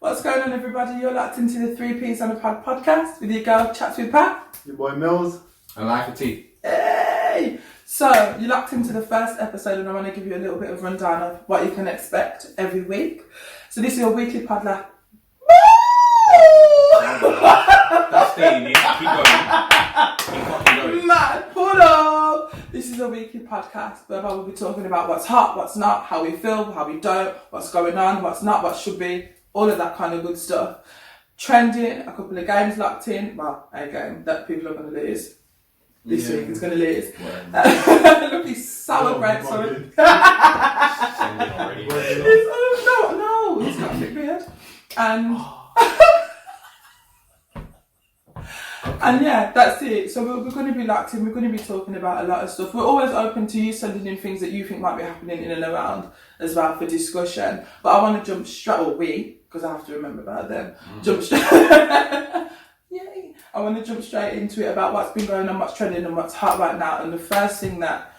What's going on, everybody? You're locked into the 3 Ps on a Pod podcast with your girl, Chats with Pat. Your boy Mills. And Life of Tea. Hey! So, you're locked into the first episode and I want to give you a little bit of rundown of what you can expect every week. So this is your weekly pod like... That's staying in. Keep going. Mad pull up! This is a weekly podcast where we'll be talking about what's hot, what's not, how we feel, how we don't, what's going on, what's not, what should be, all of that kind of good stuff. Trending, a couple of games locked in. Well, a game that people are going to lose. This week is going to lose. Look, he's sour grapes. Sorry. No, he's got a big beard. And yeah, that's it. So we're going to be locked in. We're going to be talking about a lot of stuff. We're always open to you sending in things that you think might be happening in and around as well for discussion. But I want to jump straight, because I have to remember about them. Jump straight. Yay! I want to jump straight into it about what's been going on, what's trending, and what's hot right now. And the first thing that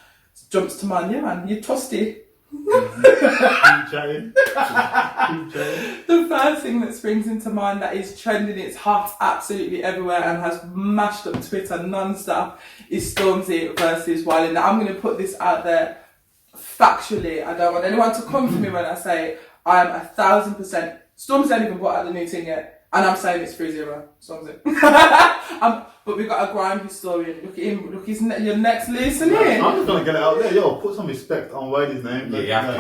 jumps to mind, yeah, man, you're toasty. Keep chatting. The first thing that springs into mind that is trending, it's hot absolutely everywhere and has mashed up Twitter non-stop, is Stormzy versus Wiley. Now I'm going to put this out there factually. I don't want anyone to come for me when I say I'm 1,000%. Stormzy hasn't even brought out the new thing yet, and I'm saying it's 3-0. Stormzy. But we've got a grime historian. Look at him. Look, your neck's loosening. I'm just gonna get it out there. Yo, put some respect on Wiley's name. Yeah.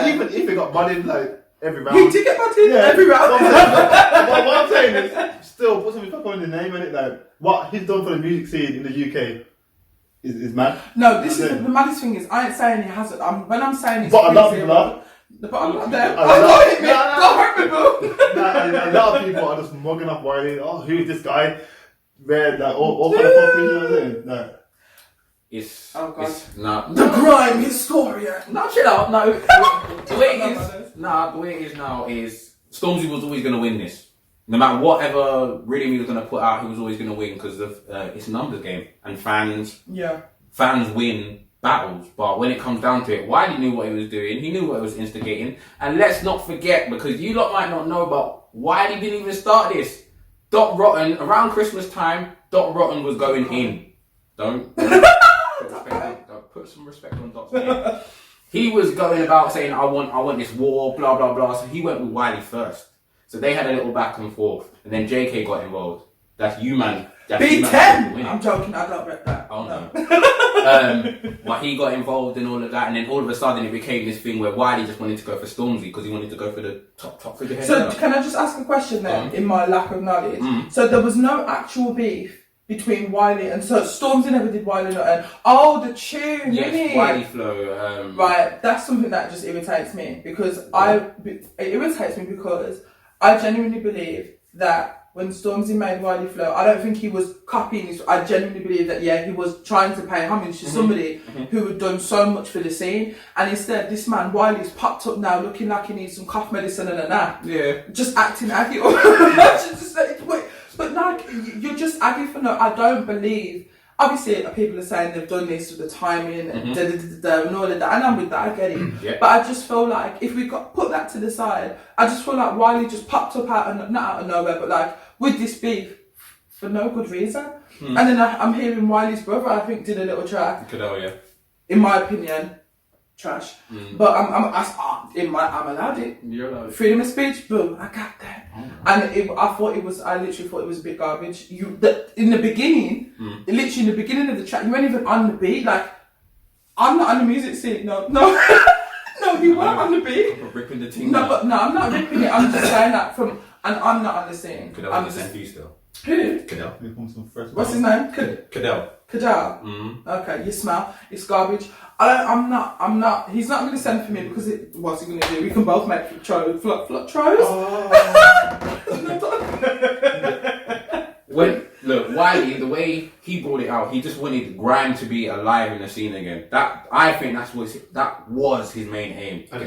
Even if he got bodied like every round. He did get bodied every round. But what I'm saying is, still put some respect on the name in it. Like what he's done for the music scene in the UK is mad. No, this is the maddest thing is I ain't saying he hasn't. When I'm saying it's but a lot of people are. But I'm not there. Don't hit me. Don't hurt me, boo. A lot of people are just mugging up Wiley. Oh, who's this guy? Red, like all kind of fuck me, you know what I'm saying? Like, It's not the grime historian. No, chill out. No, the way it is now is Stormzy was always going to win this. No matter whatever rhythm he was going to put out, he was always going to win because of it's a numbers game and fans win battles. But when it comes down to it, Wiley knew what he was doing. He knew what he was instigating. And let's not forget, because you lot might not know, but Wiley didn't even start this. Dot Rotten, around Christmas time, Dot Rotten was going in. Don't put some respect on Dot's name. He was going about saying, I want this war, blah, blah, blah. So he went with Wiley first. So they had a little back and forth. And then JK got involved. That's you, man. B10! I'm joking, I don't bet that. Oh, no. But he got involved in all of that. And then all of a sudden it became this thing where Wiley just wanted to go for Stormzy because he wanted to go for the top figurehead. So can I just ask a question then, in my lack of knowledge? So there was no actual beef between Wiley and... So Stormzy never did Wiley and... Oh, the tune, yes, Wiley flow. Right, that's something that just irritates me because it irritates me because I genuinely believe that when Stormzy made Wiley flow, I don't think he was copying this. I genuinely believe that, he was trying to pay homage to somebody who had done so much for the scene. And instead, this man, Wiley's popped up now looking like he needs some cough medicine and a nap. Yeah. Just acting aggy. But no, you're just aggy for no... I don't believe... Obviously, people are saying they've done this with the timing and and all of that. And I'm with that, I get it. Yeah. But I just feel like if we put that to the side, I just feel like Wiley just popped up not out of nowhere, but like with this beef for no good reason. And then I'm hearing Wiley's brother, I think, did a little track. Cadell, yeah. In my opinion, trash. But I'm allowed it. You're allowed it. Freedom of speech, boom, I got that. And I literally thought it was a bit garbage. In the beginning, literally in the beginning of the track, you weren't even on the beat. Like, I'm not on the music scene. No, you weren't on the beat. I'm ripping the team. No, I'm not ripping it. I'm just saying that and I'm not on the scene. Cadell was the same view still. Who? Cadell. What's his name? Cadell. Cadell? Okay, you smell. It's garbage. I'm not. He's not going to send for me because what's he going to do? We can both make flop tros. Look, Wiley, the way he brought it out, he just wanted grime to be alive in the scene again. I think that was his main aim. And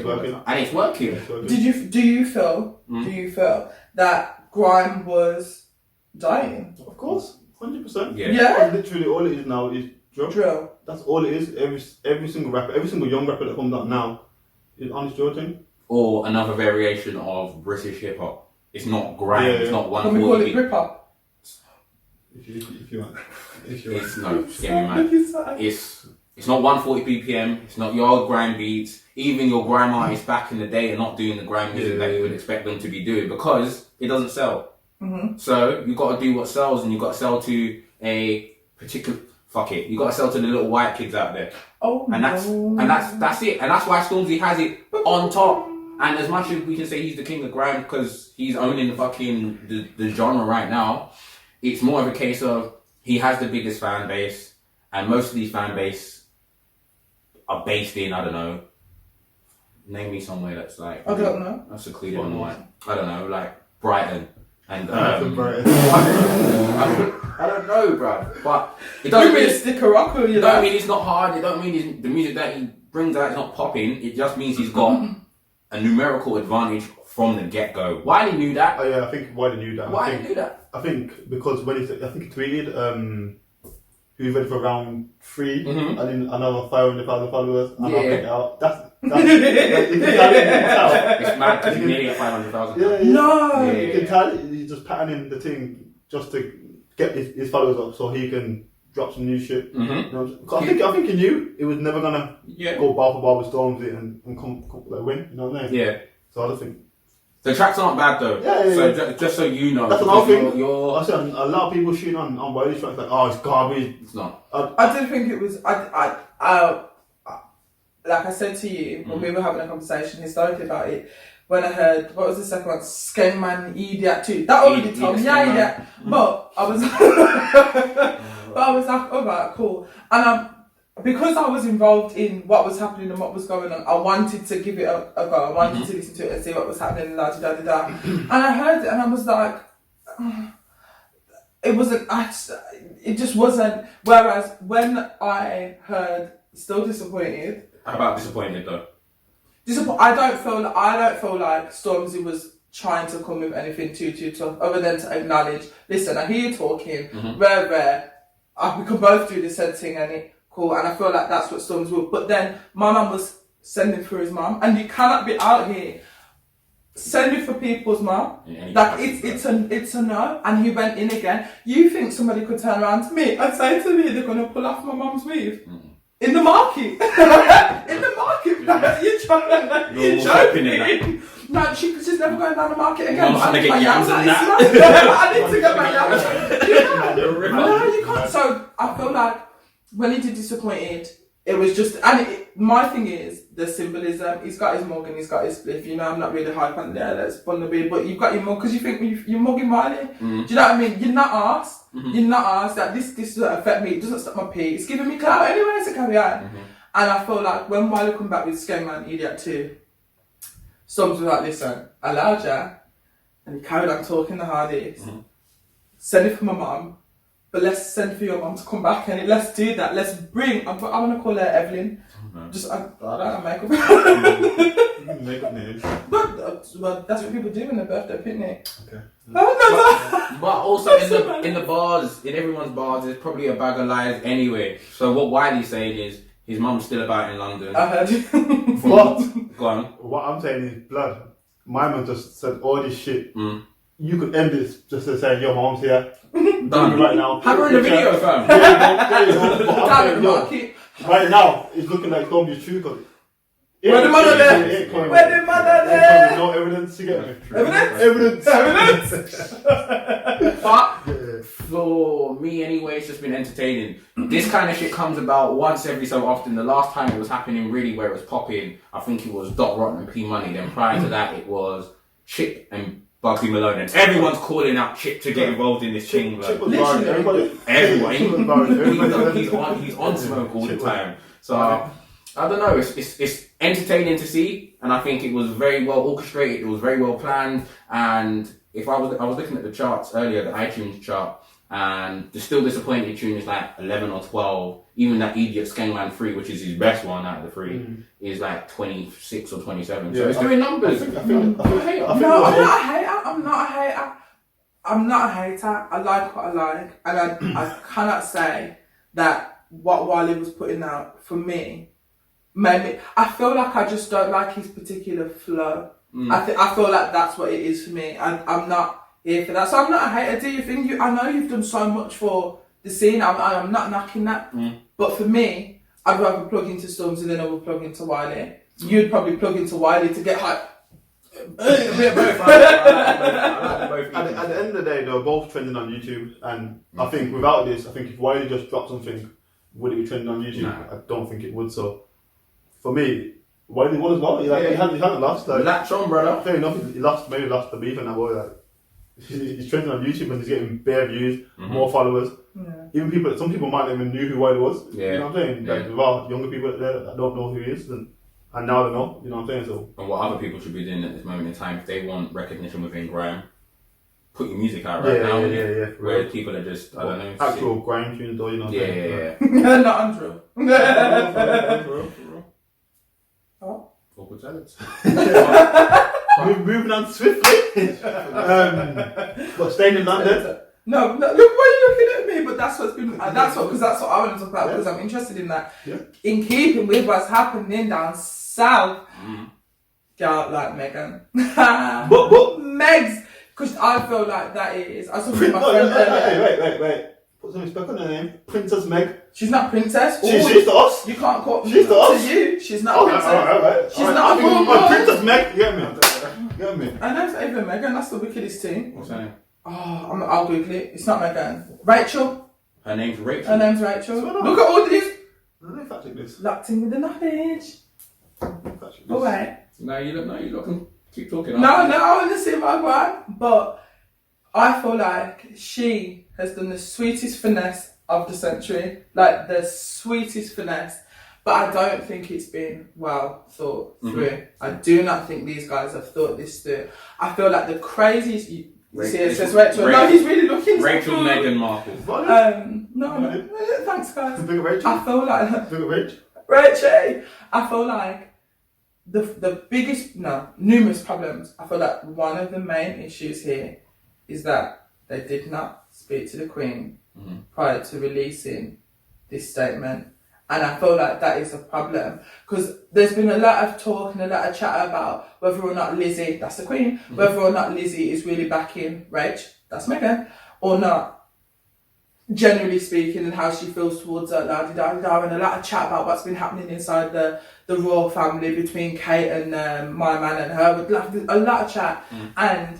it's working. Do you feel that grime was dying? Of course, 100%. Yeah. Literally, all it is now is drill. That's all it is. Every single rapper, every single young rapper that comes out now is on his drill thing. or another variation of British hip hop. It's not grime. Yeah, It's not Can we call it 140. grip up? If you want. It's no, just get me mad. It's not 140 BPM. It's not your old grime beats. Even your grime artists back in the day are not doing the grime music that you would expect them to be doing because it doesn't sell. Mm-hmm. So you got to do what sells, and you got to sell to a particular. Fuck it. You got to sell to the little white kids out there. Oh, and that's it. And that's why Stormzy has it on top. And as much as we can say he's the king of grime because he's owning the genre right now, it's more of a case of he has the biggest fan base, and most of these fan base are based in, I don't know, name me somewhere that's like... I don't know. That's secluded and white. I don't know, like Brighton. And I I don't know, bruv. But it doesn't mean stick a rock or you don't mean it's not hard. It don't mean the music that he brings out is not popping. It just means he's got a numerical advantage from the get-go. Wiley knew that. Oh yeah, I think Wiley knew that. Wiley knew that. I think because when he tweeted, who's ready for round 3? Mm-hmm. I didn't. Another 500,000 followers. And Yeah. I picked it out. You can tell. It's mad because he's nearly at 500,000. Yeah, No. Yeah. You can tell he's just patterning the thing just to get his followers up so he can drop some new shit. Mm-hmm. You know, 'cause I think he knew it was never gonna go bar for bar with Stormzy and come like win. You know what I mean? Yeah. So I don't think. The tracks aren't bad though. Yeah. So just so you know, That's another thing. you're I said a lot of people shooting on Wiley's tracks like, oh, it's garbage. It's not. I didn't think it was. Like I said to you when we were having a conversation historically about it, when I heard what was the second one, Skengman Idiot 2. That already told me, yeah, idiot. But I was, oh right, cool. And because I was involved in what was happening and what was going on, I wanted to give it a go. I wanted to listen to it and see what was happening and da. And I heard it and I was like, it wasn't. It just wasn't. Whereas when I heard Still Disappointed. How about disappointed though? I don't feel like Stormzy was trying to come with anything too tough, other than to acknowledge. Listen, I hear you talking. Rare. We can both do the said thing, and it cool. And I feel like that's what Stormzy will. But then my mum was sending for his mum, and you cannot be out here sending for people's mum. Like it's a no. And he went in again. You think somebody could turn around to me and say to me they're gonna pull off my mum's weave? In the market. In the market. You're joking. No, she's never going down the market again. Mum's gonna get yams and that. I need to get my yams. No, you can't. So I feel like when he did Disappointed, it was just, and my thing is the symbolism. He's got his mug and he's got his spliff. You know, I'm not really hype on there. That's fun to be, but you've got your mug because you think you're mugging Wiley. Do you know what I mean? You're not asked. You're not asked that this doesn't affect me. It doesn't stop my pee. It's giving me clout anyway. So carry on. And I feel like when Wiley come back with Skengman Idiot 2, Stormzy was like, listen, I allowed ya, and he carried on talking the hardest. Send it for my mum. But let's send for your mum to come back and let's do that. Let's bring. I want to call her Evelyn. Just I don't know, makeup. Makeup names. But that's what people do in their birthday picnic. Okay. But also in the bars, in everyone's bars, there's probably a bag of lies anyway. So what Wiley's saying is his mum's still about in London. I heard you. What? Go on. What I'm saying is, blood. My mum just said all this shit. You could end this just to say your mom's here. Done Right now. Have her in the video, fam. There you go. But I'm saying, right now, it's looking like Stormzy's true because where the mother there? Where the mother there? No evidence to get me. Evidence. But for me anyway, it's just been entertaining. This kind of shit comes about once every so often. The last time it was happening really where it was popping, I think it was Dot Rotten and P Money. Then prior to that it was Chip and Bugsy Malone, and everyone's calling out Chip to get involved in this thing. Like, everyone, he's on smoke all the time. So I don't know. It's entertaining to see, and I think it was very well orchestrated. It was very well planned. And if I was looking at the charts earlier, the iTunes chart, and the Still Disappointed tune is like 11 or 12. Even that Idiot Skengman 3, which is his best one out of the 3, is like 26 or 27. So it's doing numbers. I'm not a hater. I'm not a hater. I like what I like. And I cannot say that what Wiley was putting out, for me, maybe I feel like I just don't like his particular flow. I feel like that's what it is for me. I'm not here for that. So I'm not a hater. Do you think I know you've done so much for the scene. I'm not knocking that. But for me, I'd rather plug into Stormzy than I would plug into Wiley. You'd probably plug into Wiley to get hype. At the end of the day, they're both trending on YouTube, and I think without this, I think if Wiley just dropped something, would it be trending on YouTube? No. I don't think it would. So for me, Wiley won as well. He hadn't lost. Latch on, brother. Fair enough. He lost the beef and that boy. Like, he's trending on YouTube and he's getting bare views, more followers. Yeah. Even some people might not even knew who Wiley was. Yeah. You know what I'm saying? Like, there are younger people there that don't know who he is, and now they know. You know what I'm saying? So. And what other people should be doing at this moment in time, if they want recognition within grime, put your music out right now. Yeah. Where people are just, I don't know. Actual grime tunes, though, you know what I'm saying? Yeah. Not untrue. Oh. Vocal talents. Moving on swiftly. But staying in London. No, look, why are you looking at me? But that's because that's what I want to talk about, because I'm interested in that. Yeah. In keeping with what's happening down south, girl like Meghan. But Megs, because I feel like that is. I was talking to my friend. Wait. Put some respect on her name. Princess Meg. She's not princess. She's to us. You can't call. She's to us. To you, she's not princess. Alright. She's not a Princess Meg. Get me. Her name's not even Meghan. That's the wickedest thing. What's her name? Oh, I'll Google it. It's not Meghan. Rachel. Her name's Rachel. Her name's Rachel. Look at all these. This. Locked in with the knowledge. All right. No, you look. Keep talking. No, I want to see my one. But I feel like she has done the sweetest finesse of the century. Like the sweetest finesse. But I don't think it's been well thought through. I do not think these guys have thought this through. I feel like the craziest... See, it says Rachel. No, he's really looking. Rachel, Meghan Markle. No. Thanks, guys. Big Rachel. I feel like Big Rachel. Rachel. I feel like the biggest, numerous problems. I feel like one of the main issues here is that they did not speak to the Queen prior to releasing this statement. And I feel like that is a problem, because there's been a lot of talk and a lot of chat about whether or not Lizzie, that's the Queen, whether or not Lizzie is really backing Rach, that's Meghan, or not, generally speaking, and how she feels towards her, and a lot of chat about what's been happening inside the royal family between Kate and my man and her, with a lot of chat. And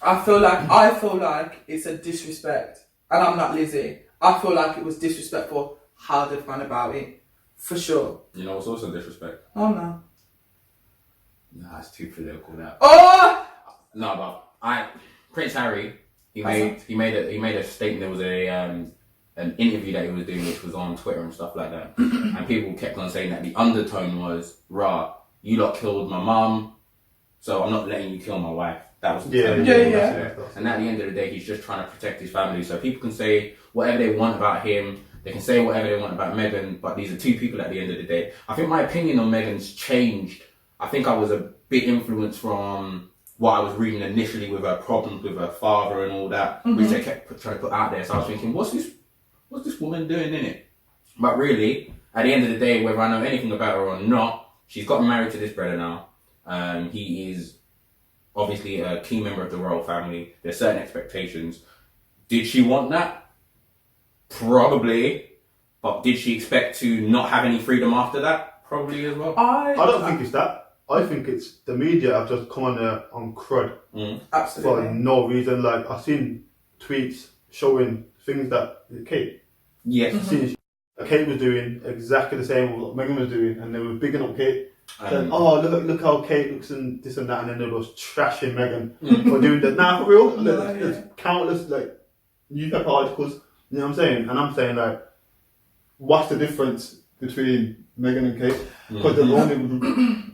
I feel like it's a disrespect, and I'm not Lizzie. I feel like it was disrespectful how they've gone about it, for sure. You know what's also disrespect? Oh no. Nah, it's too political now. Oh! No, but Prince Harry, he made a statement. There was an interview that he was doing, which was on Twitter and stuff like that, and people kept on saying that the undertone was, "Rah, you lot killed my mum, so I'm not letting you kill my wife." That was the tone. Yeah. And at the end of the day, he's just trying to protect his family. So people can say whatever they want about him. They can say whatever they want about Meghan, but these are two people at the end of the day. I think my opinion on Meghan's changed. I think I was a bit influenced from what I was reading initially with her problems with her father and all that, which they kept trying to put out there. So I was thinking, what's this woman doing in it? But really, at the end of the day, whether I know anything about her or not, she's gotten married to this brother now. He is obviously a key member of the royal family. There's certain expectations. Did she want that? Probably, but did she expect to not have any freedom after that? Probably as well. I don't think it's that. I think it's the media have just come on there on crud. Absolutely. For no reason. Like, I've seen tweets showing things that Kate. Yes. Kate was doing exactly the same as what Meghan was doing, and they were bigging up Kate. Saying, look how Kate looks and this and that, and then they were trashing Meghan for doing that. Nah, for real. There's countless newspaper articles. You know what I'm saying? And I'm saying, like, what's the difference between Meghan and Kate? Because there's only...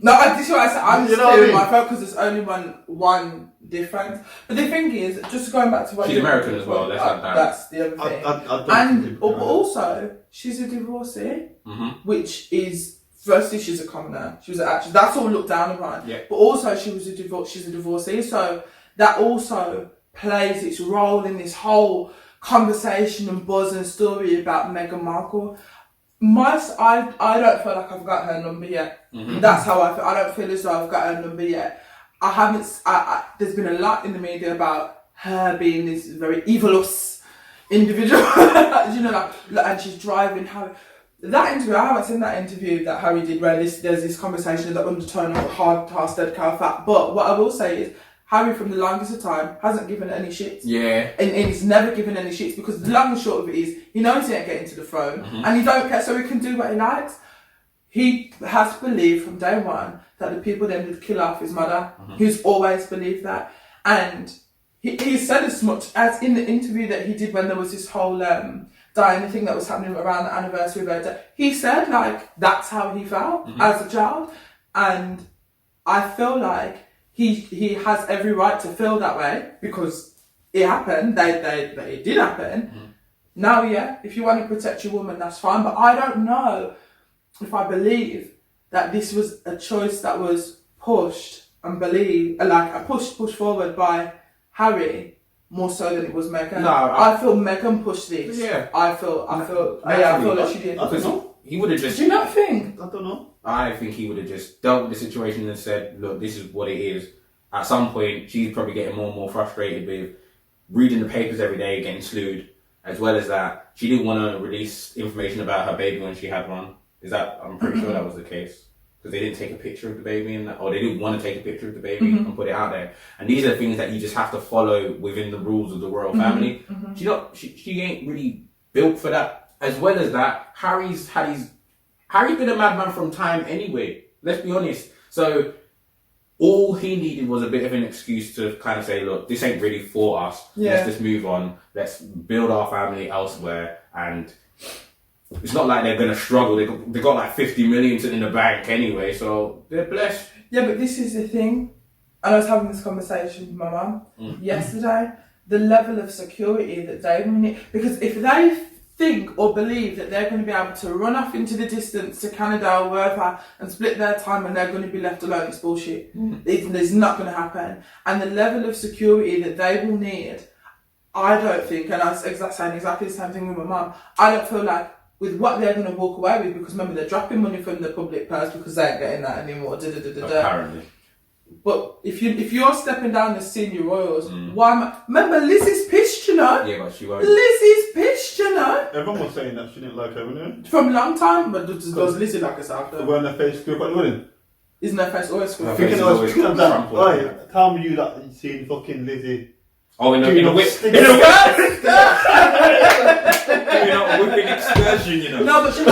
No, this is what I said. I'm just clearing my throat because there's only one difference. But the thing is, just going back to what she's American as well. That's the other thing. But also, she's a divorcee, which is... Firstly, she's a commoner. She was an actress. That's all looked down upon. Yeah. But also, she's a divorcee. So that also plays its role in this whole conversation and buzz and story about Meghan Markle. I don't feel like I've got her number yet. Mm-hmm. That's how I feel. I don't feel as though I've got her number yet. I haven't. There's been a lot in the media about her being this very evilous individual. You know, like, and she's driving Harry. That interview, I haven't seen that interview that Harry did where there's this conversation, the undertone of hard, dead cow fat. But what I will say is, Harry, from the longest of time, hasn't given any shits. Yeah. And he's never given any shits because the long and short of it is, he knows he ain't getting to the throne and he don't care, so he can do what he likes. He has believed from day one that the people then would kill off his mother. He's always believed that. And he said as much as in the interview that he did when there was this whole dying thing that was happening around the anniversary of her death. He said, like, that's how he felt as a child. And I feel like he has every right to feel that way because it happened. It did happen. Now, yeah, if you want to protect your woman, that's fine. But I don't know if I believe that this was a choice that was pushed and pushed forward by Harry more so than it was Meghan. No, I feel Meghan pushed this. Yeah. I feel that she did. I don't know. He would have just. Do you not think? I don't know. I think he would have just dealt with the situation and said, look, this is what it is. At some point, she's probably getting more and more frustrated with reading the papers every day, getting slewed, as well as that she didn't want to release information about her baby when she had one. I'm pretty sure that was the case. Because they didn't take a picture of the baby, or they didn't want to take a picture of the baby and put it out there. And these are things that you just have to follow within the rules of the royal family. She ain't really built for that. As well as that, Harry's been a madman from time anyway. Let's be honest. So all he needed was a bit of an excuse to kind of say, look, this ain't really for us. Yeah. Let's just move on. Let's build our family elsewhere. And it's not like they're going to struggle. They got like 50 million in the bank anyway, so they're blessed. Yeah, but this is the thing. And I was having this conversation with my mum yesterday. The level of security that they need. Because if they think or believe that they're going to be able to run off into the distance to Canada or wherever and split their time and they're going to be left alone, it's bullshit. It's not going to happen. And the level of security that they will need, I don't think, and I was saying exactly the same thing with my mum, I don't feel like with what they're going to walk away with, because remember, they're dropping money from the public purse because they ain't getting that anymore. Apparently. But if you're stepping down the senior royals, remember Lizzie's pissed, you know? Yeah, but she won't. Lizzie's pissed, you know? Everyone was saying that she didn't like her, wasn't it? From a long time, but does Lizzie like us after? When her face screw up at the wedding. Isn't her face always screwed up? Her face is always Speaking of that, crumpled. right, tell me you that you seen fucking Lizzie. Oh, in a whip. Doing a whipping excursion, you know. No, but she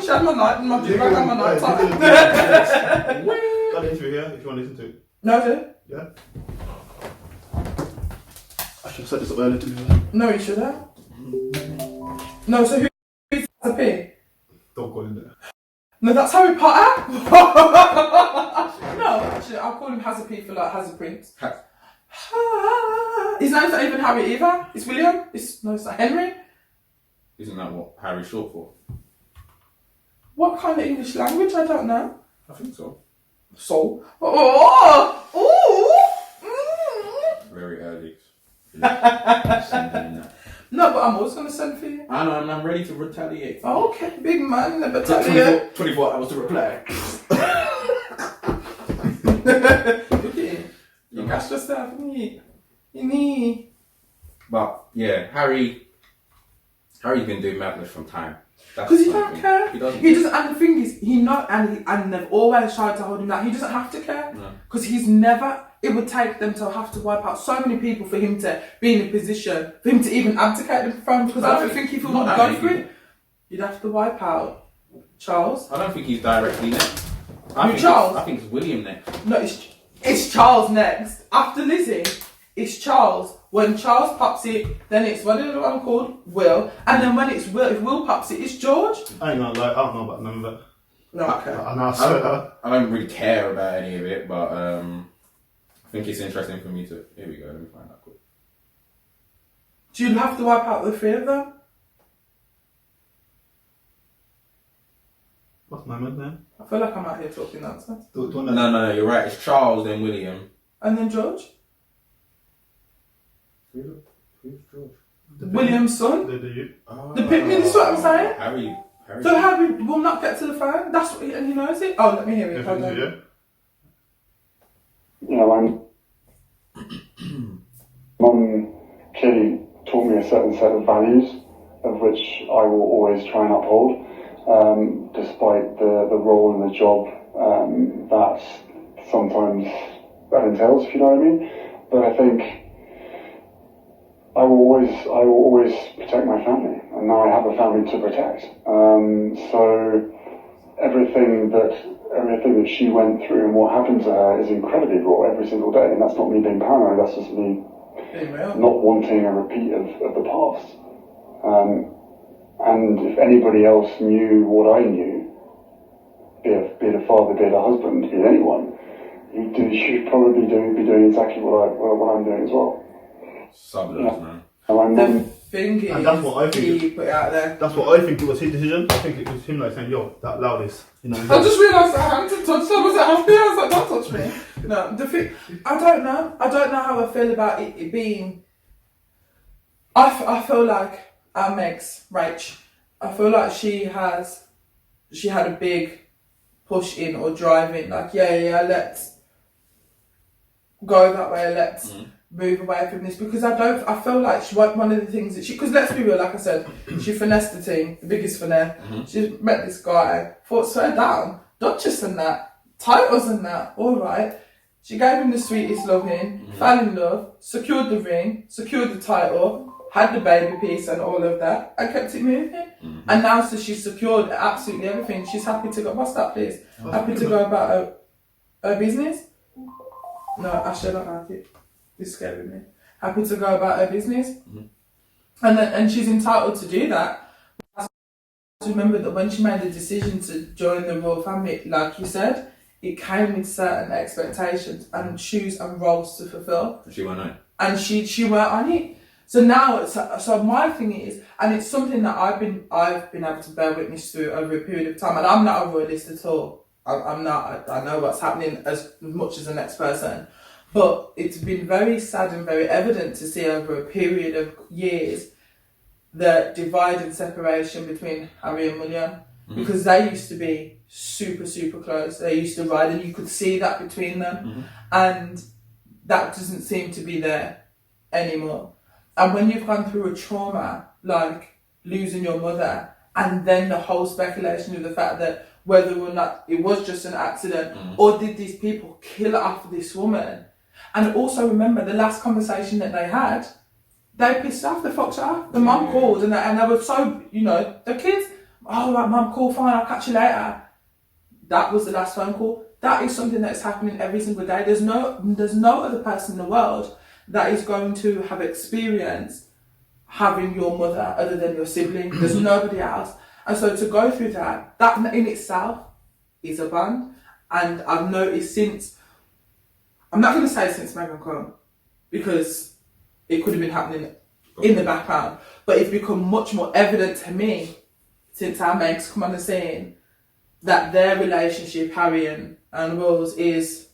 had my night, my night time. Got an interview here if you want to listen to it. No, do? Yeah. I should have set this up earlier to be. No, you shouldn't. No, so who's a P? Don't call him there. No, that's Harry Potter. No, actually, I'll call him Hazard P for like Hazard Prince. His name's not even Harry either. It's William. It's not Henry. Isn't that what Harry's short for? What kind of English language? I don't know. I think so. So. Very early. No, but I'm always going to send for you. I know, and I'm ready to retaliate. Oh, okay, big man, the battalion. 24 hours to reply. Okay. You catch yourself, you need. But yeah, Harry's been doing madness from time. Because he don't care. He doesn't. And the thing is, and they've always tried to hold him down. He doesn't have to care. Because he's never. It would take them to have to wipe out so many people for him to be in a position, for him to even abdicate the throne. Because I don't think if he would go for it, you'd have to wipe out Charles. I don't think he's directly next. Charles? I think it's William next. No, it's Charles next. After Lizzie, it's Charles. When Charles pops it, then it's what is the one called? Will. And then when it's Will, if Will pops it, it's George. I ain't gonna lie, I don't know about none of that. No, okay. I don't really care about any of it, but I think it's interesting for me to. Here we go. Let me find out quick. Do you have to wipe out the three of them? What's my man's name? I feel like I'm out here talking nonsense. No, you're right. It's Charles, then William. And then George? Who's George? William's son? The The Pittman, is what I'm saying? Harry. So Harry will not get to the phone. That's what, and he knows it. Oh, let me hear it. Hold on. Yeah. You know, Mum clearly taught me a certain set of values, of which I will always try and uphold, despite the role and the job that sometimes that entails, if you know what I mean. But I think I will always protect my family, and now I have a family to protect. So everything that she went through and what happened to her is incredibly raw every single day, and that's not me being paranoid, that's just me not wanting a repeat of the past. And if anybody else knew what I knew, be it a father, be it a husband, be it anyone, you'd probably be doing exactly what I'm doing as well. Suburbs, man. The thing is, And that's what I think. he put it out there. That's what I think it was his decision. I think it was him like saying, "Yo, that loudest," you know. I just realised I hadn't touched her. I was like, don't touch me. No, the thing, I don't know how I feel about it being. I feel like our Meg's Rach. I feel like she had a big push in or drive in. Like, yeah, let's go that way. Let's move away from this, because I feel like one of the things that because let's be real, like I said, she finessed the team, the biggest finesse. She met this guy, fought swear down, Duchess and that, titles and that, alright. She gave him the sweetest loving, fell in love, secured the ring, secured the title, had the baby piece and all of that, and kept it moving. And now, so she's secured absolutely everything. She's happy to go, what's that please? Happy to go about her business. No, actually I don't like it. It's scaring me. Happy to go about her business. And she's entitled to do that. Remember that when she made the decision to join the royal family, like you said, it came with certain expectations and shoes and roles to fulfill. She went on it. And she went on it. So now, so my thing is, and it's something that I've been able to bear witness to over a period of time, and I'm not a royalist at all. I'm not. I know what's happening as much as the next person, but it's been very sad and very evident to see over a period of years the divide and separation between Harry and William, because they used to be super, super close. They used to ride, and you could see that between them, and that doesn't seem to be there anymore. And when you've gone through a trauma like losing your mother, and then the whole speculation of the fact that whether or not it was just an accident, or did these people kill off this woman? And also remember the last conversation that they had, they pissed off, they fucked her off. The mum called and they were so, the kids, oh right, mum, cool, fine, I'll catch you later. That was the last phone call. That is something that's happening every single day. There's no other person in the world that is going to have experienced having your mother other than your sibling. There's nobody else. And so to go through that in itself is a bond. And I've noticed since, I'm not going to say since Meghan come, because it could have been happening in the background, but it's become much more evident to me since our Meg's come on the scene that their relationship, Harry and Rose, is...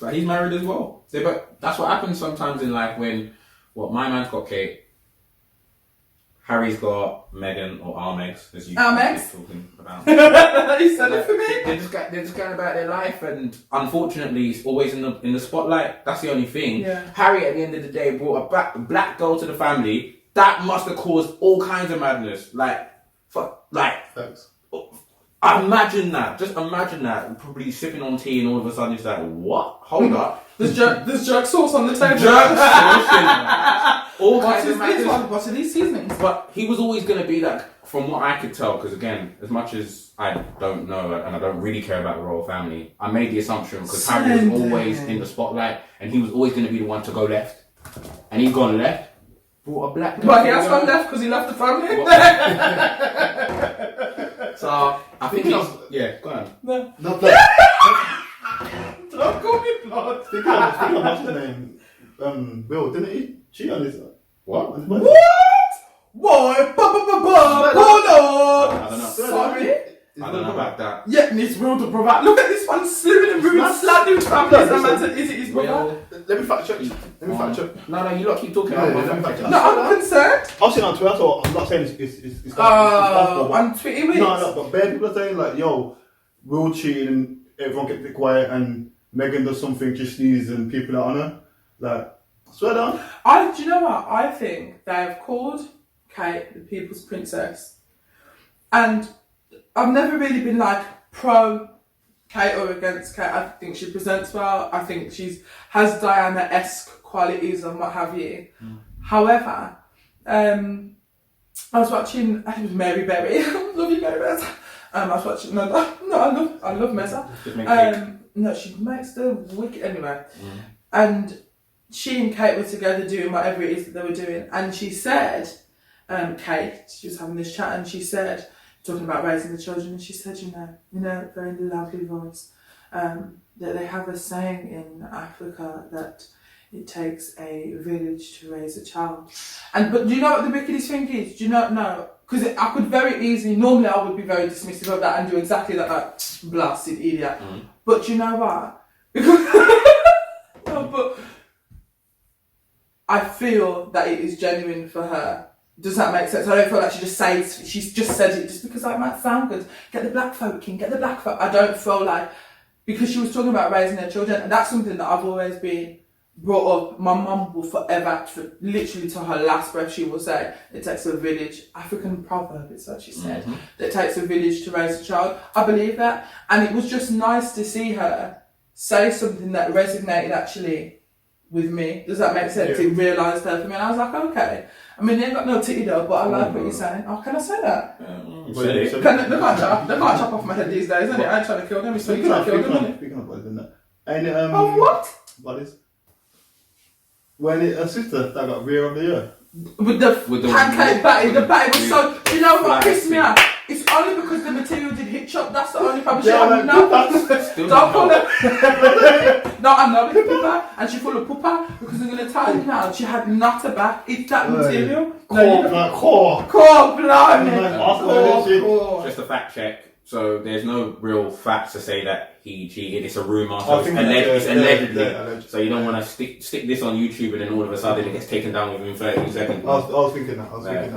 But he's married as well. See, but that's what happens sometimes in life when, my man's got Kate, Harry's got Meghan, or our Megs, as you keep talking about. He said it for me. They're just going about their life, and unfortunately, it's always in the spotlight. That's the only thing. Yeah. Harry, at the end of the day, brought a black girl to the family. That must have caused all kinds of madness. Thanks. Imagine that. Just imagine that. Probably sipping on tea, and all of a sudden it's like, what? Hold up. There's jerk sauce on the table. Jerk sauce. All kinds of madness. What are these seasonings? But he was always going to be that, from what I could tell, because again, as much as I don't know and I don't really care about the royal family, I made the assumption because Harry was always in the spotlight and he was always going to be the one to go left. And he's gone left. Brought a black girl. But he has gone left because he left the family. So I think he's... Yeah, go on. No. Not that. Don't call me blood. Speaking of what's the name? Will, didn't he cheat on his... What? What? Why? Hold on. I don't know. Sorry? I don't know about that. Yeah, needs Will to provide. Look at this one slewing and ruining, slapping families. Is it his brother? Let me fact check. No, you lot keep talking. Yeah, let me fact check. No, I'm concerned. I've seen it on Twitter, so I'm not saying it's On Twitter, No, but bare people are saying like, yo, Will cheating and everyone get a bit quiet and Meghan does something, just sneezes and people are on her. Like, swear down. Do you know what? I think they have called Kate the people's princess. And I've never really been like pro Kate or against Kate. I think she presents well. I think has Diana-esque qualities and what have you. However, I was watching, I think it was Mary Berry. Love you, Mary Berry. I was watching, I love Meza. No, she makes the wicked, anyway. And she and Kate were together doing whatever it is that they were doing. And she said, Kate, she was having this chat and she said, talking about raising the children, and she said, very lovely voice, that they have a saying in Africa that it takes a village to raise a child. But do you know what the wickedest thing is? Do you not know? Because I could very easily, normally I would be very dismissive of that and do exactly that, like, blasted idiot. But do you know what? Because but I feel that it is genuine for her. Does that make sense? I don't feel like she's just said it just because it might sound good. Get the black folk in, get the black folk. I don't feel like, because she was talking about raising her children, and that's something that I've always been brought up. My mum will forever, literally to her last breath, she will say, it takes a village. African proverb, it's what she said. That it takes a village to raise a child. I believe that. And it was just nice to see her say something that resonated actually with me. Does that make sense? Yeah. It realised her for me, and I was like, okay. I mean, they ain't got no titty though, but I like what you're saying. Oh, can I say that? Say it. They can't chop off my head these days, isn't it? I ain't trying to kill them. It's trying to kill them, isn't it? Speaking of boys, isn't it? And, Oh, what? Bodies. When her sister that got rear of the year. With the pancake batty, the batty was so. Do you know what pissed me off? It's only because the material did hitch up. That's the only problem. She had no. Don't call her. No, I know it's pooper, and she full of pooper because I'm gonna tell you now. She had not a back. It's that material. Core, blimey. Just a fact check. So there's no real facts to say that he cheated. It's a rumor. I So think it's allegedly. allegedly. So you don't want to stick this on YouTube and then all of a sudden it gets taken down within 30 seconds. I was thinking that.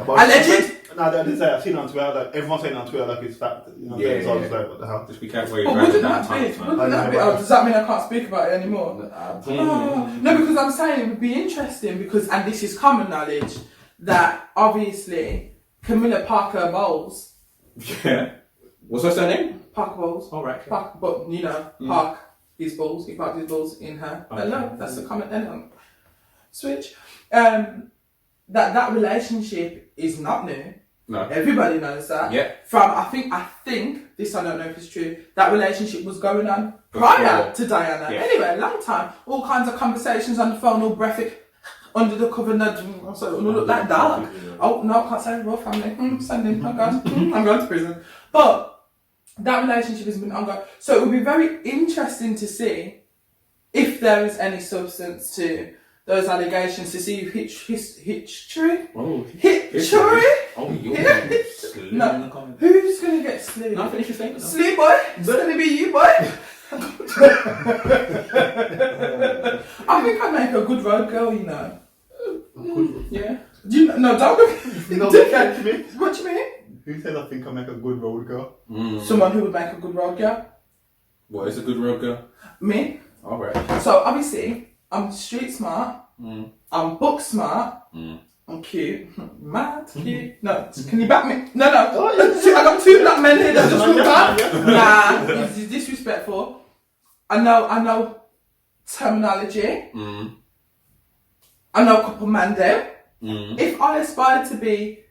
But Alleged? No, I didn't say it. I've seen it on Twitter. Like, everyone's saying it on Twitter like it's fact. So I was like, what the hell? Just be careful where But you're wouldn't dragging that that be? time. Wouldn't that be? Oh, does that mean I can't speak about it anymore? No, because I'm saying it would be interesting because, and this is common knowledge, that obviously Camilla Parker Bowles. Yeah. What's her surname? Parker Bowles. All right. Park, but Park his balls. He parked his balls in her. Okay. Hello, that's the comment. Then switch. That relationship is not new. No. Everybody knows that. Yeah. From I think this, I don't know if it's true. That relationship was going on prior to Diana. Yeah. Anyway, a long time. All kinds of conversations on the phone, all breathy, under the cover. So look like dog. Oh no, I can't say royal family. Send him. Oh God, I'm going to prison. But that relationship has been ongoing. So it would be very interesting to see if there is any substance to those allegations, to see if Hitchery? Oh, Hitchery? Oh, you're No. Who's going to get slew? No, finish your statement. Slew boy? It's going to be you, boy? I think I'd make a good road girl, you know. Yeah. Do you know? No, don't look. You know what you mean? What do you mean? Who said I think I make a good road girl? Someone who would make a good road girl. What is a good road girl? Me. Alright. So obviously, I'm street smart. I'm book smart. I'm cute. Mad cute. No, can you back me? No. I got two black men here that just look back. Nah, it's disrespectful. I know terminology. I know a couple man there. If I aspire to be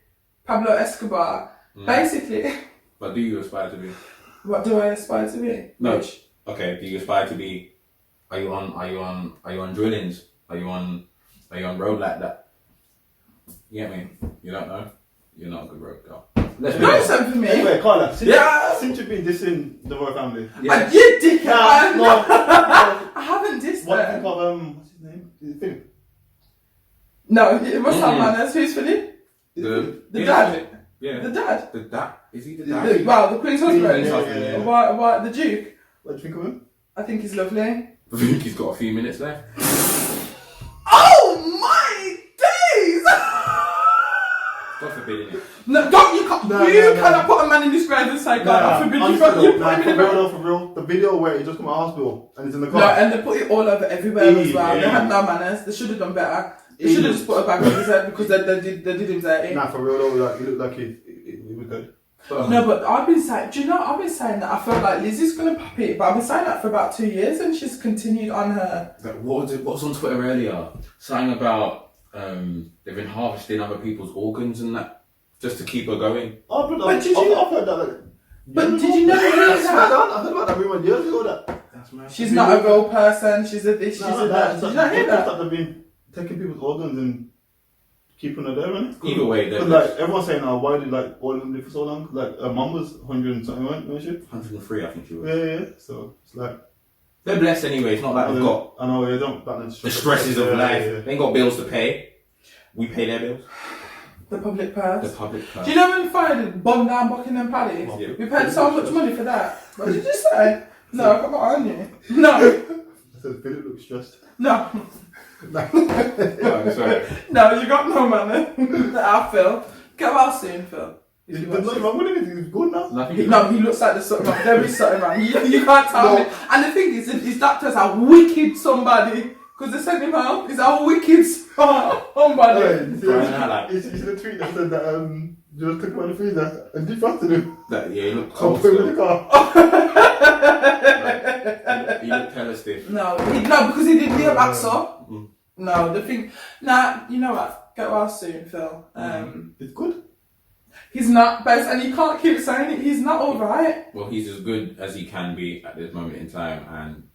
Pablo Escobar, basically. But do you aspire to be? What do I aspire to be? No. Okay. Do you aspire to be? Are you on drillings? Are you on road like that? You get me? You don't know. You're not a good road girl. Let's You know something for me? Anyway, Carla, since you've been dissing the royal family. I did, dickhead. I haven't dissed What do you them. think of what's his name? Is it Philip? No, it must have manners. Who's Philip? The dad. Yeah. The dad. The dad? Is he the dad? Wow, the Queen's husband. Yeah. Why, the Duke? What do you think of him? I think he's lovely. I think he's got a few minutes left. my days! God forbid it. No, don't you can't. You cannot put a man in this grave and say, God, I forbid you. You put him in the grave. For real. The video where he just come out of hospital and he's in the car. No, and they put it all over everywhere as well. They had no manners. They should have done better. They should have just put it back on his head because they did him dirty. Nah, for real though, like, he looked like he was good. No, but I've been saying, do you know, I've been saying that I feel like Lizzie's going to pop it, but I've been saying that for about 2 years and she's continued on her. What was on Twitter earlier? Something about they've been harvesting other people's organs and that just to keep her going. Oh, but I've heard that. Like, but did you never hear that? I heard about that rumor years ago. That she's not a real person. She's a this. She's a that. Did you not hear that? They've been taking people's organs and keeping her there, man. Either way, like everyone's saying, why did like all of them live for so long? Like her mum was 100 and something, wasn't she? 103, I think she was. Yeah. So it's like they're blessed anyway. It's not like they've got. I know, they don't. The stresses of life. They ain't got bills to pay. We pay their bills. The public purse. The public purse. Do you know when we fired bomb down Buckingham Palace? Yeah. We paid so much money for that. What did you say? No, come on, you. No. I said Philip looks stressed. No. Oh, sorry. No, you got no money. I Phil. Get well soon, Phil. There's nothing wrong with him. He's good now. No, he looks like there's something wrong. There is something wrong. You can't tell me. And the thing is, his doctors are wicked somebody. Because they sent him home. He's a wicked somebody. You see the tweet that said that just took him out of the freezer and defrosted him. Yeah, he looked I'll cold. put him in the car. He looked hella stiff. No, because he didn't hear back so. No, the thing. Nah, you know what? Get well soon, Phil. It's good. He's not best, and you can't keep saying it. He's not all right. Well, he's as good as he can be at this moment in time, and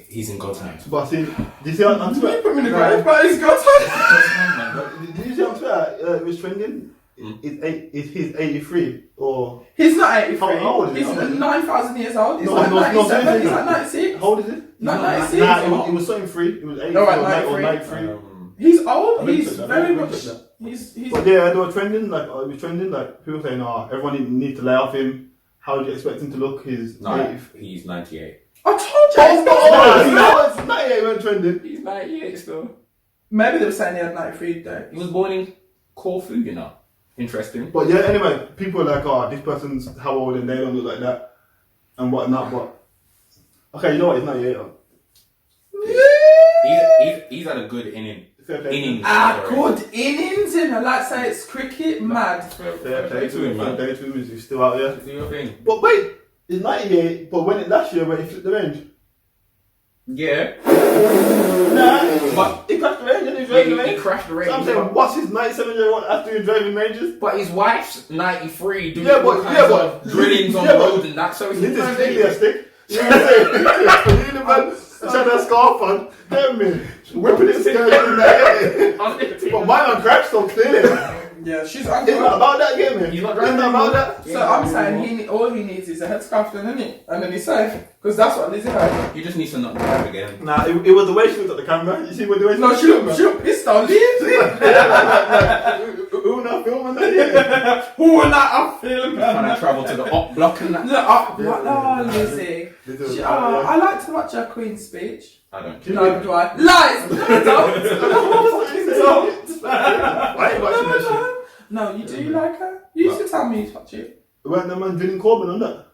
he's in God's hands. But see, did you see on You Twitter? put him in the grave, but he's got time. Did you see on Twitter? It was trending. Is he's 83 or? He's not 83. How old is he? He's 9,000 years old. He's No, like no, 97. He's no. like 96. How old is he? Not 96. Nah, it was something free. It was 83 Alright, or 93. 93. He's old. I He's think very so. much. He's. But yeah, they were trending. Like it was trending. Like people saying, everyone needs to lay off him. How do you expect him to look? He's 98. I told you. It's 98 weren't trending. He's 98 still. Maybe they were saying he had 93 though. He was born in Corfu, you know. Interesting. But yeah, anyway, people are like, this person's how old and they don't look like that and whatnot. But okay, you know what? He's 98. He's had a good innings. Good innings in. I like say it's cricket mad. Fair play to him, man. Fair play to him. He's still out there. Do your thing. But wait, he's 98. But when last year when he flipped the range. Yeah. Nah, But he crashed the range and he drove the range. he crashed the range. So I'm saying, what's his 97-year-old after doing driving ranges? But his wife's 93 doing Yeah, all but- kinds yeah, of but- drillings on yeah, the but- road and that. So he's This is not really a stick. You know what I'm saying? You the man trying to scarf on. Get me. Whipping his skirt in there. But mine on crash so clearly. Yeah, she's It's not about that, get me. He's not It's driving not about that. So I'm saying all he needs is a headscarf then, isn't it? And then he's safe. Because that's what Lizzie had. He just needs to not drive again. Nah, it was the way she looked at the camera. You see what the way No, she looked pissed on Liz. Who not filming that? Who are not up filming? Trying to travel to the op block and that. No, oh, Lizzie. I like to watch her Queen's speech. I don't. No, do I? Lies! No, I don't. No, I fucking don't. Why are you watching that shit? No, you do like her? You used to tell me you watch it. When the man drilling Corbin on that?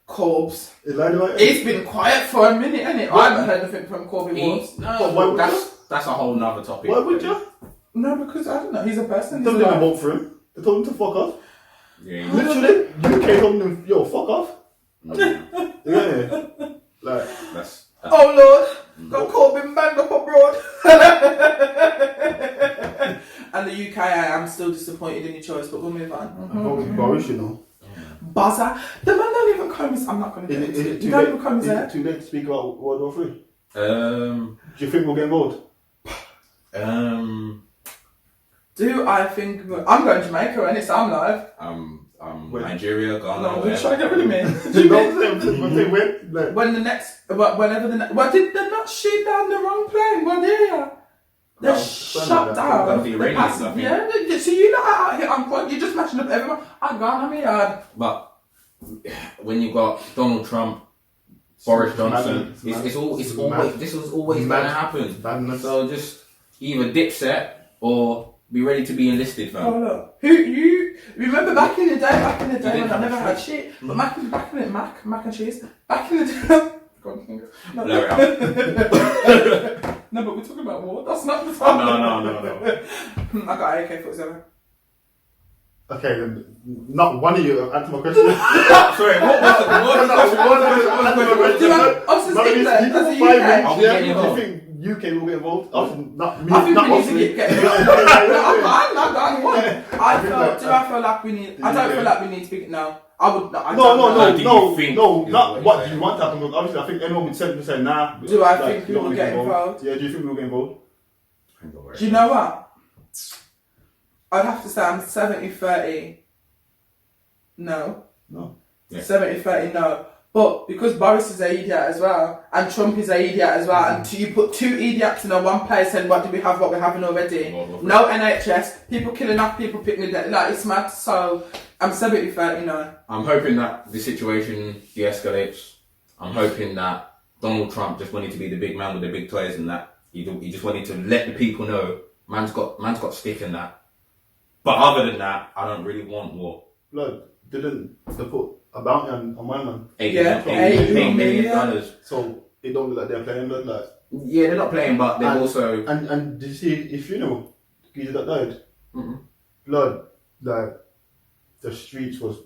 Corbs. Is that right? It's been quiet for a minute, hasn't it? I haven't heard anything from Corbin once. But why would That's a whole nother topic. Why would you? No, because I don't know. He's a person. They didn't vote for him. They told him to fuck off. Yeah. Literally, UK told him, yo, fuck off. Mm. Yeah. Like, That's. Oh Lord, got Corbyn banned up abroad. And the UK, I am still disappointed in your choice, but we'll move on. I'm voting Boris, you know. Buzzer. The man don't even comb his... I'm not going to get into it. He don't even comb his hair. Is it too late to speak about World War III? Um. Do you think we'll get involved? Do I think... I'm going to Jamaica and it's I'm live. Wait. Nigeria, Ghana. No, where- you're trying to get rid of me. Do you know what I'm saying? When? Like, When the next... Whenever the next... Well, did they not shoot down the wrong plane? Well, yeah. They shut down The the Iranians, passive. I think. Yeah, so you're not out here unquote. You're just mashing up everyone. I'm gone, I'm here. But when you got Donald Trump, Boris Johnson, mad. it's Mad. always this was always Mad. gonna happen. Madness. So just either dipset or be ready to be enlisted, fam. Oh look, you remember back in the day when I never had shit, but mac and cheese, back in the day. No. Blur it out. No, but we're talking about war. That's not the time. No. I got AK-47. Okay, then not one of you have answered my question. Sorry, what was the question? Do I also stick there as a UK? Are we getting Do you involved? think UK will get involved? Not me. I think not we need us, to me. keep getting I'm what? Do I feel like we need? I don't feel like we need to be. No, I would. I don't know. No, not what do you want to happen. Because obviously, I think anyone would say nah. Do I think we will get involved? Yeah, do you think we will get involved? Do you know what? I'd have to say I'm 70-30. No. Yeah. 70-30 no. But because Boris is an idiot as well, and Trump is an idiot as well, and you put two idiots in one place and what do we have, what we're having already? No NHS, people killing off people picking dead. Like, it's mad. So I'm 70-30 no. I'm hoping that the situation de-escalates. I'm hoping that Donald Trump just wanted to be the big man with the big toys and that. He just wanted to let the people know man's got stick in that. But other than that, I don't really want war. Blood, didn't they put a bounty on my man? $8 million. So it don't look like they're playing, blood. Like, Yeah, they're not playing, but they're also... And did you see his funeral? Geezer that died? Mm-hmm. Blood, like, the streets was...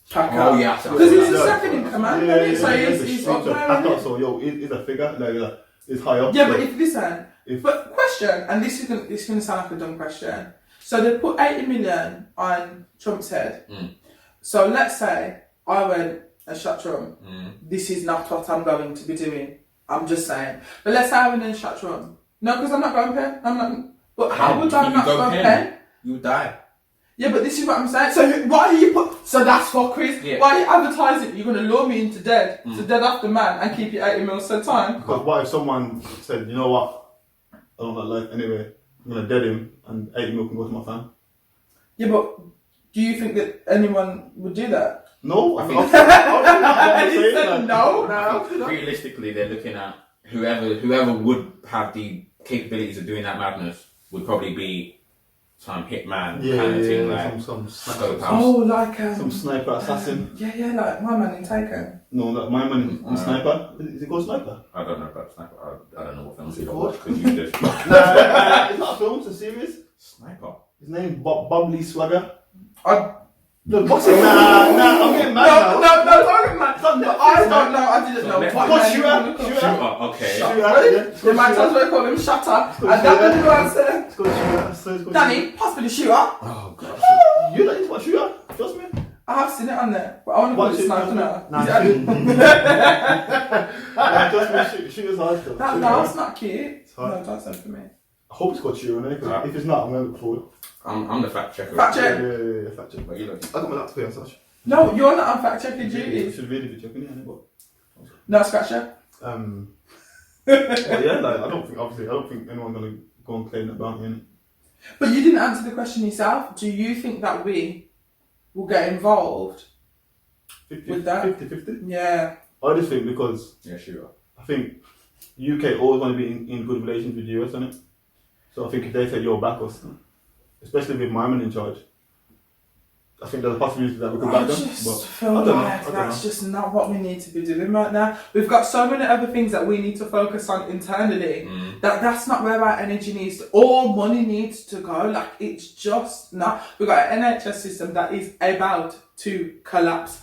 Pack Oh, out. yeah. Because he's the second in command, Yeah, so the he's streets up were there, packed isn't out, he? so yo, he's a figure, like, he's high up. Yeah, so but if listen, but question, and this is gonna sound like a dumb question. So they put 80 million on Trump's head. Mm. So let's say I went and shot Trump. Mm. This is not what I'm going to be doing. I'm just saying. But let's say I went and shot Trump. No, because I'm not going pen. I'm not. But how would I not go pen? You die. Yeah, but this is what I'm saying. So why are you put? So that's for Chris. Yeah. Why are you advertising? You're gonna lure me into dead, to dead after man, and keep you 80 mils at a time. Because what if someone said, you know what, I don't like life anyway, I'm going to dead him and 80 mil can go to my fam? Yeah, but do you think that anyone would do that? No, I think- He said no. I think realistically, they're looking at whoever would have the capabilities of doing that madness would probably be some hitman kind of thing, like some scope sniper, house. Oh, like some sniper assassin. yeah, like my man in Taken. No, like my man in sniper. Is it called sniper? I don't know about sniper. I don't know what films What's it you called? watch because you just It's not a film, it's a series. sniper. His name is Bob Lee Swagger. I No, boxing. Nah, I'm getting mad now. no, don't man. I don't know. I didn't know. Let's What go name shooter. you wanna call Shooter. it? Okay. Shooter, The man tells me to call him Shutter, and that didn't go answer. It's called Shooter. So it's called Danny, possibly Shooter. Oh god. Shooter. You like into what Shooter? Trust me. I have seen it on there, but I want to call Watch it it, Sniper nah, now. Trust me, Shooter's hard though. No, it's not cute. It's hard. No, don't send for me. I hope it's called Shooter, because if it's not, I'm going to look forward. I'm the fact checker. Fact check. Yeah, fact check. But you look. I got my laptop here, such. No, you're not on fact checking You duties. should really be checking it, but. No, scratcher. But yeah, like, I don't think anyone's gonna go and claim that bounty, innit? But you didn't answer the question yourself. Do you think that we will get involved 50, with that? 50-50? Yeah. I just think because Yeah, shooter. I think UK always want to be in good relations with the US, innit? So I think if they say, yo, back us, especially with my man in charge, I think there's a possibility that we could I back them. just But feel I don't like know. that's just not what we need to be doing right now. We've got so many other things that we need to focus on internally. That's not where our energy needs to, all money needs to go. Like, it's just not. We've got an NHS system that is about to collapse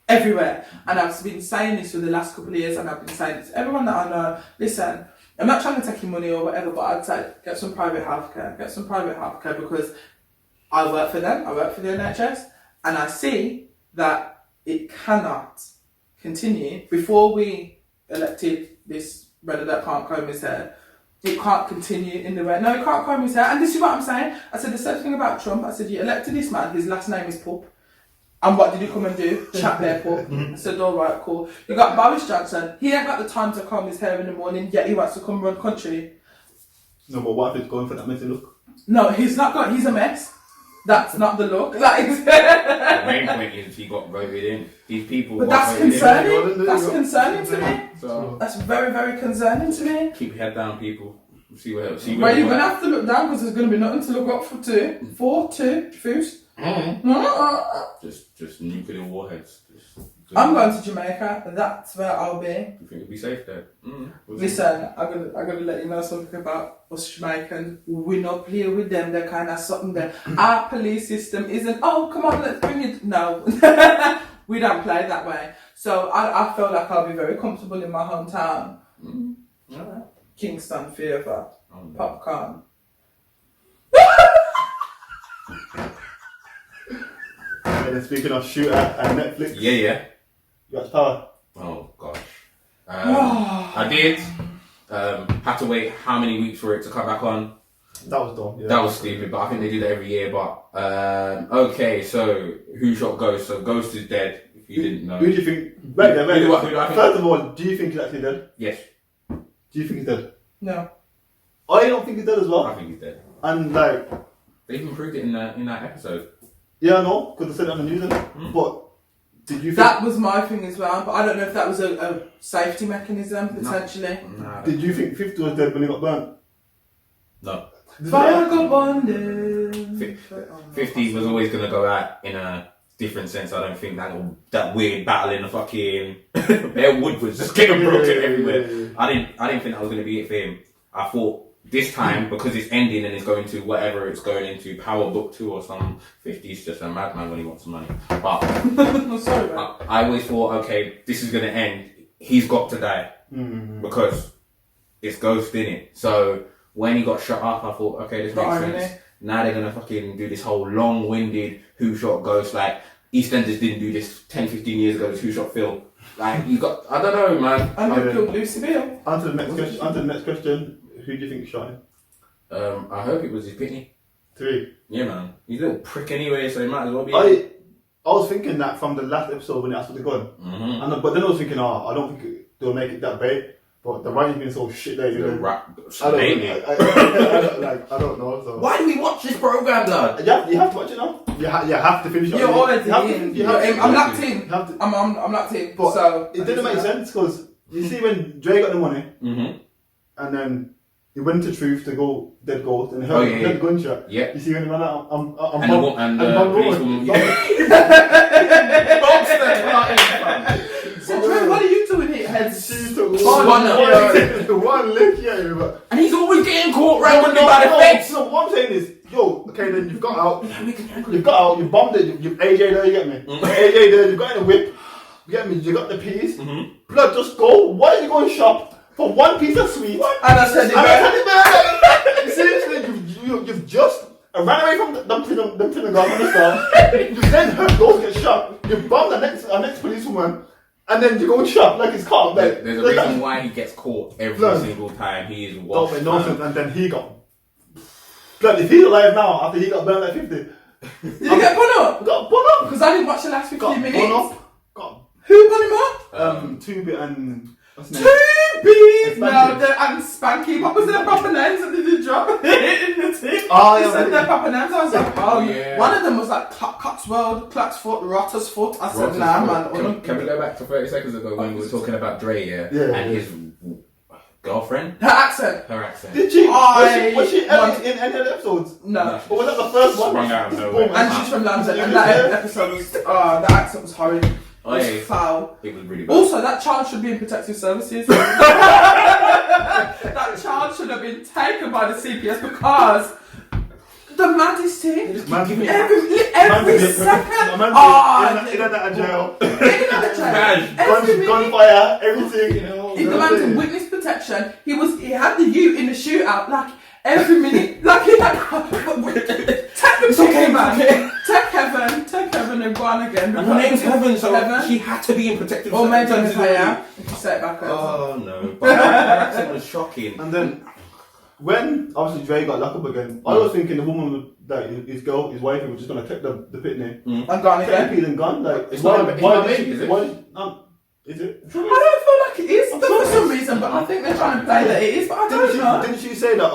everywhere. And I've been saying this for the last couple of years, and I've been saying this to everyone that I know. Listen, I'm not trying to take your money or whatever, but I'd say get some private healthcare. Get some private healthcare because I work for them, I work for the NHS, and I see that it cannot continue. Before we elected this brother that can't comb his hair, it can't continue in the way. No, it can't comb his hair. And this is what I'm saying. I said the same thing about Trump. I said, you elected this man, his last name is Pup. And what did you come and do? Chat there, Pup. I said, all right, cool. You got Boris Johnson. He ain't got the time to comb his hair in the morning, yet he wants to come run country. no, but what if it's going for that messy look? No, he's not got, he's a mess. That's not the look. Like, The main point is he got voted in. These people. but got that's voted in. concerning. That's concerning to me. So That's very, very concerning to me. keep your head down, people. See where. Well, you're gonna have to look down because there's gonna be nothing to look up for two. Foos. Just nuclear warheads. I'm going to Jamaica. That's where I'll be. You think you'll be safe there? Listen, I'm gonna let you know something about us Jamaicans. We not play with them. They're kind of something there. Our police system isn't. Oh, come on, let's bring it. No, we don't play that way. So I feel like I'll be very comfortable in my hometown. All right. Kingston Fever, popcorn. And then speaking of Shooter and Netflix. Yeah. You watched Power? Oh gosh. I did. Had to wait how many weeks for it to come back on. That was dumb. Yeah. That was stupid, but I think they do that every year. But okay, so who shot Ghost? So Ghost is dead. If you didn't know. Who do you think? Wait, Who do I think? First of all, do you think he's actually dead? Yes, Do you think he's dead? No. I don't think he's dead as well. I think he's dead. And like, They even proved it in that episode. yeah, I know, because they said it on the news. But did you think? That was my thing as well, but I don't know if that was a safety mechanism potentially. Nah. Did you think 50 was dead when he got burnt? No. Vagabonding. 50 was always gonna go out in a different sense. I don't think that weird battle in the fucking their wood was just getting broken everywhere. Yeah. I didn't think that was gonna be it for him. I thought this time, because it's ending and it's going to whatever it's going into, Power Book 2 or some, 50's just a madman when he wants some money. But I'm sorry, man. I always thought, okay, this is gonna end. He's got to die because it's Ghost in it. So when he got shot up, I thought, okay, this makes sense. Now they're gonna fucking do this whole long-winded who shot Ghost. Like EastEnders didn't do this 10, 15 years ago. This who shot Phil. Like you got, I don't know, man. And who killed Lucy Bill? On to the next question. Who do you think shot him? I hope it was his pitney. 3. Yeah, man. He's a little prick anyway, so he might as well be. I was thinking that from the last episode when he asked for the gun. But then I was thinking, I don't think they'll make it that big. But the writing's been so shit lately. I don't know. So. Why do we watch this program, blood? You have to watch it now. You have to finish it. You're already in. I'm locked in. I'm locked in. But so it didn't make sense because you see when Dre got the money and then he went to Truth to go dead Ghost and heard the gunshot. Yeah. You see when he ran out, and the policewoman. So Dre, what are you doing here? She took one lick, and he's always getting caught randomly by the face. So what I'm saying is, okay, then you've got out, you bombed it, you've AJ there, you get me? AJ there, you've got in a whip, you get me? You got the peas. Blood, just go. Why are you going shop for one piece of sweet? And I said it. Seriously, you've just ran away from them to the guard on the start. You then heard those get shot. You bombed the next policewoman. And then you go and shop like it's calm. There's a reason why he gets caught every single time. He is washed. And then he got. Blood, if he's alive now after he got burned at 50. Did he get put up? Got put up. Because I didn't watch the last 15 minutes. Who put him up? 2-Bit and. 2B's! No, and Spanky. What was their proper names that they did drop in the thing? Oh, they said their proper names. I was like, yeah. One of them was like Cotswold, Clatsfoot, Rottersfoot. I said, nah, man. Can we go back to 30 seconds ago when we were talking about Dre, and his girlfriend? Her accent. Did she? Was she in any of the episodes? No. But was that the first one? Sprung out of nowhere. And she's from London. And that episode was, the accent was horrid. It was foul. It was really bad. Also, that child should be in protective services. That child should have been taken by the CPS because the maddest thing. Every second. In and out of jail. Gunfire, everything. He demanded witness protection. He had the U in the shootout. Like every minute, like he had. Take the okay, man. Take heaven and go on again. And her name's Heaven, so she had to be in protective or maybe services. if you say it backwards. Oh no. But her accent was shocking. And then when obviously Dre got locked up again, I was thinking the woman that his wife was just gonna take the pitney and gone again. Take the and gone. Like it's not baby, is it? Is it? I don't feel like it is for some reason, but I think they're trying to play that it is. But I don't know. Didn't she say that?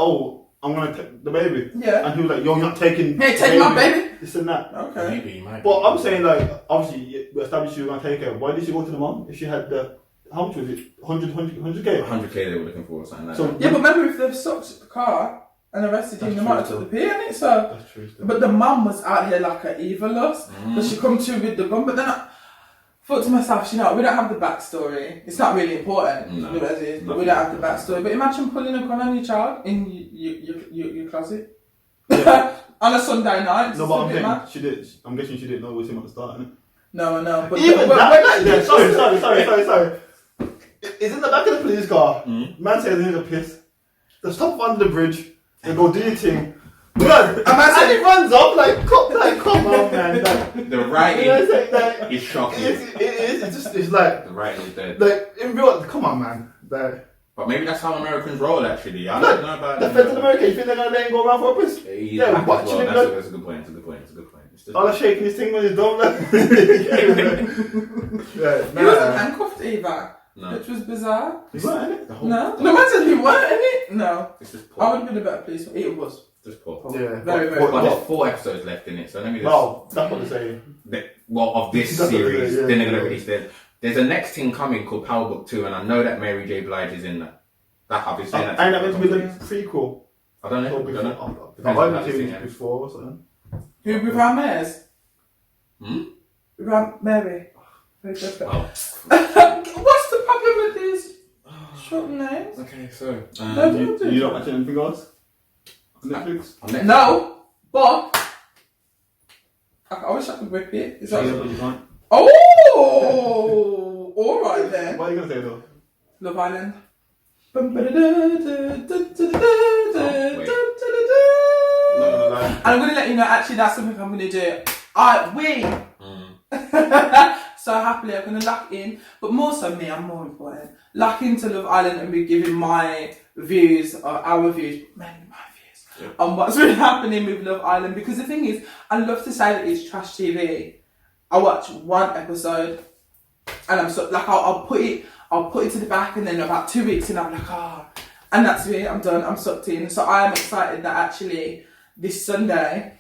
I'm gonna take the baby. Yeah. And he was like, "You're not taking." Hey, take my baby. This and that. Okay. Maybe you might. But I'm saying like, obviously, we established she was gonna take her. Why did she go to the mom if she had the how much was it? 100k? 100k they were looking for or something like So that. Yeah, but remember if they've stopped the car and arrested him, they might have took the P, innit? So, That's true. but the mum was out here like an evilus, but she come to with the gun. But then I thought to myself, you know, we don't have the backstory. It's not really important, No. you know, as it is, but we don't have the backstory. But imagine pulling a gun on your child in your closet on a Sunday night. No, but I'm guessing she didn't know it was him at the start, innit? No, but Even that, sorry. It's in the back of the police car. Man says he needs a piss. They stop under the bridge. They go do your thing. Blood. And he runs up like, come on, man. Like, The writing like, is shocking. It's like, The writing is dead. like in real. Come on, man. Like, But maybe that's how Americans roll, actually. I don't know about the feds in America. You think they're gonna let him go around for a piss? Yeah, watching him. that's a good point. It's just, All the shaking his thing when he's done. Like, he wasn't handcuffed either, no. which was bizarre. He weren't, innit? No, man said he weren't in it. No, It's just I poor. would have been a better policeman. It was. Just poor. Yeah. Very, very But poor. there's 4 episodes left in it, so let me just... Well, that's what they're saying. Of this That's what it series, is, yeah, then they're going to yeah. release it. There's a next thing coming called Power Book 2, and I know that Mary J. Blige is in that. I've been saying that. Ain't that meant to be the prequel? I don't know. Or I don't know. before? Depends on how I've they seen sing it it. before or something. Who with our mayors? Hmm? With our Mary. Very perfect. Oh. What's the problem with these short names? Okay, so... You don't watch anything else? On Netflix? No, but I wish I could whip it. Is that Yeah, but you can't. Oh, all right then. What are you gonna say though? Love Island. Not gonna lie. And I'm gonna let you know. Actually, that's something I'm gonna do. We so happily I'm gonna lock in, but more so me. I'm more important. Lock into Love Island and be giving my views or our views, mainly my views on what's been happening with Love Island. Because the thing is, I love to say that it's trash TV. I watch one episode and I'm so like I'll put it to the back, and then about 2 weeks and I'm like and that's it. I'm done. I'm sucked in. So I am excited that actually this Sunday.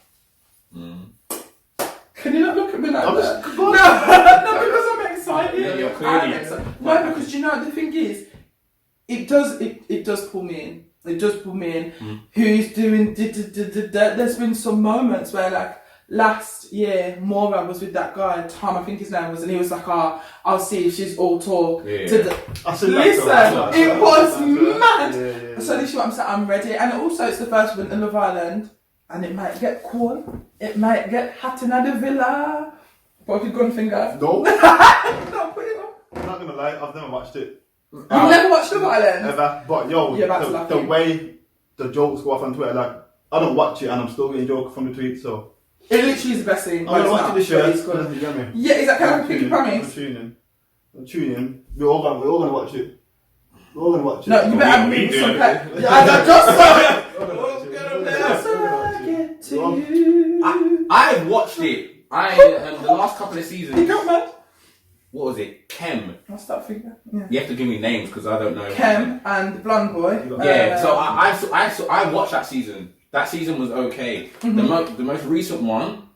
Can you not look at me like that? No, because I'm excited. Yeah, you're clearly I'm excited. No, because you know the thing is, it does pull me in. It does pull me in. Who's doing? There's been some moments where like last year, Maura was with that guy Tom, I think his name was, and he was like, I'll see if she's all talk. Yeah. Listen, it was mad. Yeah. So this is what I'm saying. I'm ready, and also it's the first one in Love Island. And it might get cool. It might get hot in the villa. Put your gun finger. No, No, put it on. I'm not gonna lie. I've never watched it You've never watched Love Island? ever. But yo, You're about to laugh the in. way the jokes go off on Twitter, like I don't watch it and I'm still getting jokes from the tweets. So It literally is the best thing. I'm gonna watch it this year. It's good. You get me? Yeah, is that kind of a pinky I'm promise? tuning in. We're all gonna watch it. We're all gonna watch it. No, you better we move do some it. Yeah, I just saw it. We're all gonna watch it. Just We're all gonna watch I it. get to you. I watched it. The last couple of You seasons. got mad? What was it? Kem. I'll start figuring. Yeah. You have to give me names because I don't know. Kem and the blonde boy. Yeah, so I watched that season. That season was okay. The most recent one,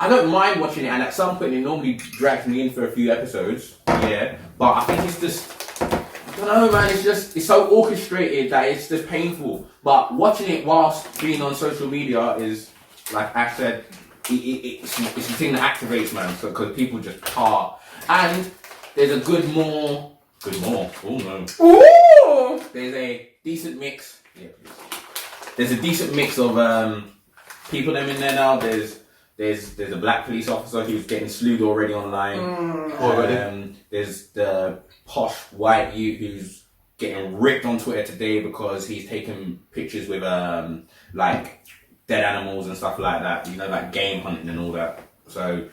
I don't mind watching it, and at some point it normally drags me in for a few episodes. Yeah, but I think it's just, I don't know, man. It's so orchestrated that it's just painful. But watching it whilst being on social media is, like I said, it's the thing that activates, man. So because people just part, and there's a good more. Oh no. Ooh! There's a decent mix. Yeah, please. There's a decent mix of people them in there now. There's a black police officer who's getting slewed already online. There's the posh white youth who's getting ripped on Twitter today because he's taking pictures with like dead animals and stuff like that. You know, like game hunting and all that. So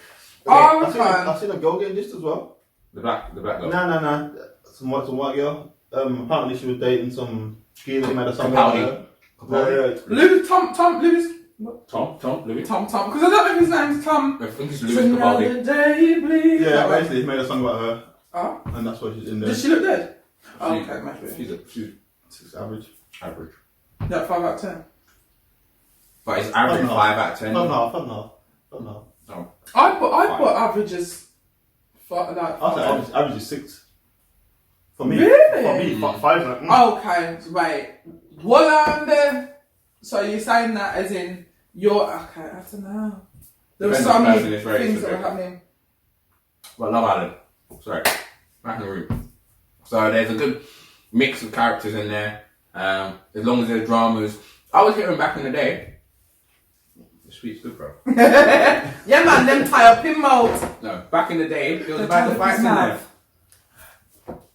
I've seen a girl getting this as well. the black girl. Nah. Some white girl. Apparently she was dating some geezer who made a song Capaldi. about her. Yeah. Louis Tom, Louis. Tom, Louis. Tom, because I don't know if his name's Tom. I think it's Louis It's Capaldi. another day, bleed. Yeah, basically he made a song about her, Oh, and that's why she's in there. does she look dead? Oh, okay, maybe. She's average. Average. No, 5 out of 10. But it's average 5 out of 10. No. I put averages for like. I think average is 6. For me, Really? 5. Like, Okay, wait. What then? So you're saying that as in you're okay? I don't know. There were Depends so on the many person it's very things that were subjective. happening. Well, Love Island. Sorry. Back in the room. So there's a good mix of characters in there. As long as there's dramas. I was hearing back in the day. The sweet's good, bro. Yeah, man, them tie up in mode. No, back in the day, it was about the fights in there.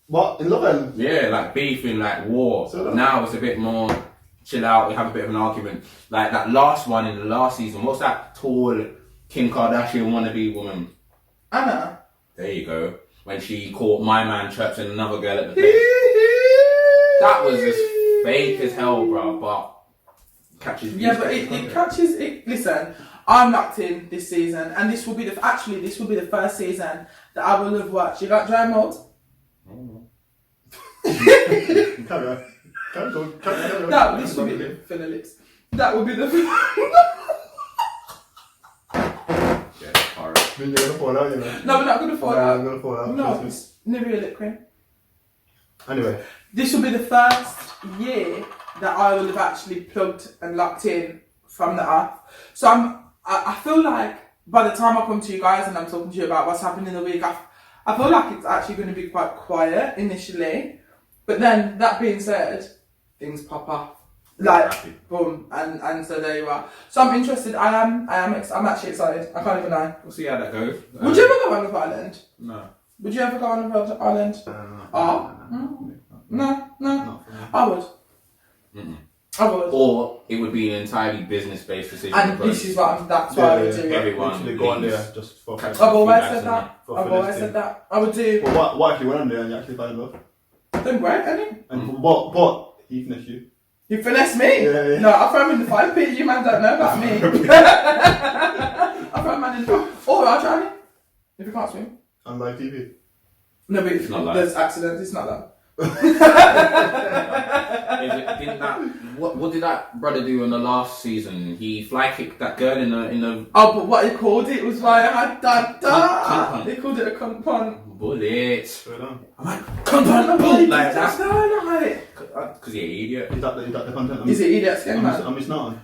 what in Love Island? Yeah, like beefing, like war. So now it's a bit more chill out. We have a bit of an argument. Like that last one in the last season. What's that tall Kim Kardashian wannabe woman? Anna. There you go. When she caught my man chirping another girl at the place. That was just fake as hell, bro. But catches. Yeah, but it catches it. Listen, I'm locked in this season, and this will be the first season that I will have watched. You got dry mode? Carry on. No, this will be fill the lips. That will be the. Yeah, horror. Then you're gonna fall out, you know. No, we're not gonna fall Yeah, out. I'm gonna fall out. No, trust me. it's never a lip cream. Anyway, This will be the first year that I will have actually plugged and locked in from the off. So I feel like by the time I come to you guys and I'm talking to you about what's happened in the week, I feel like it's actually going to be quite quiet initially. But then, that being said, things pop up. Like, boom, and so there you are. So I'm interested, I'm actually excited. I can't even lie. We'll see how that goes. Would you ever go on Love Island? No. Would you ever go on Love Island? No. not for me. I would. Mm-mm. I would. Or it would be an entirely business-based decision. And because this is that's what I would do. everyone Literally go on leaves. there just for. Catch I've always feedbacks said and that. For I've always Felicity. said that. I would do. But what if you went on there and you actually fell in love? Then great, any? And but he finished you. You finesse me? Yeah. No, I throw him in the fire pit. You man don't know about me. I throw a man in the fire. Or I'll drown him. If you can't swim. On live TV. No, but if not live. there's accidents, it's not that. What did that brother do in the last season? He fly kicked that girl in the Oh, but what he called it was why I had that. Cunt punt. They called it a cunt punt. bullet. Straight on. I'm like, come on, like that's because you're an idiot. Is that the content? Is it idiot skin man? I'm just not.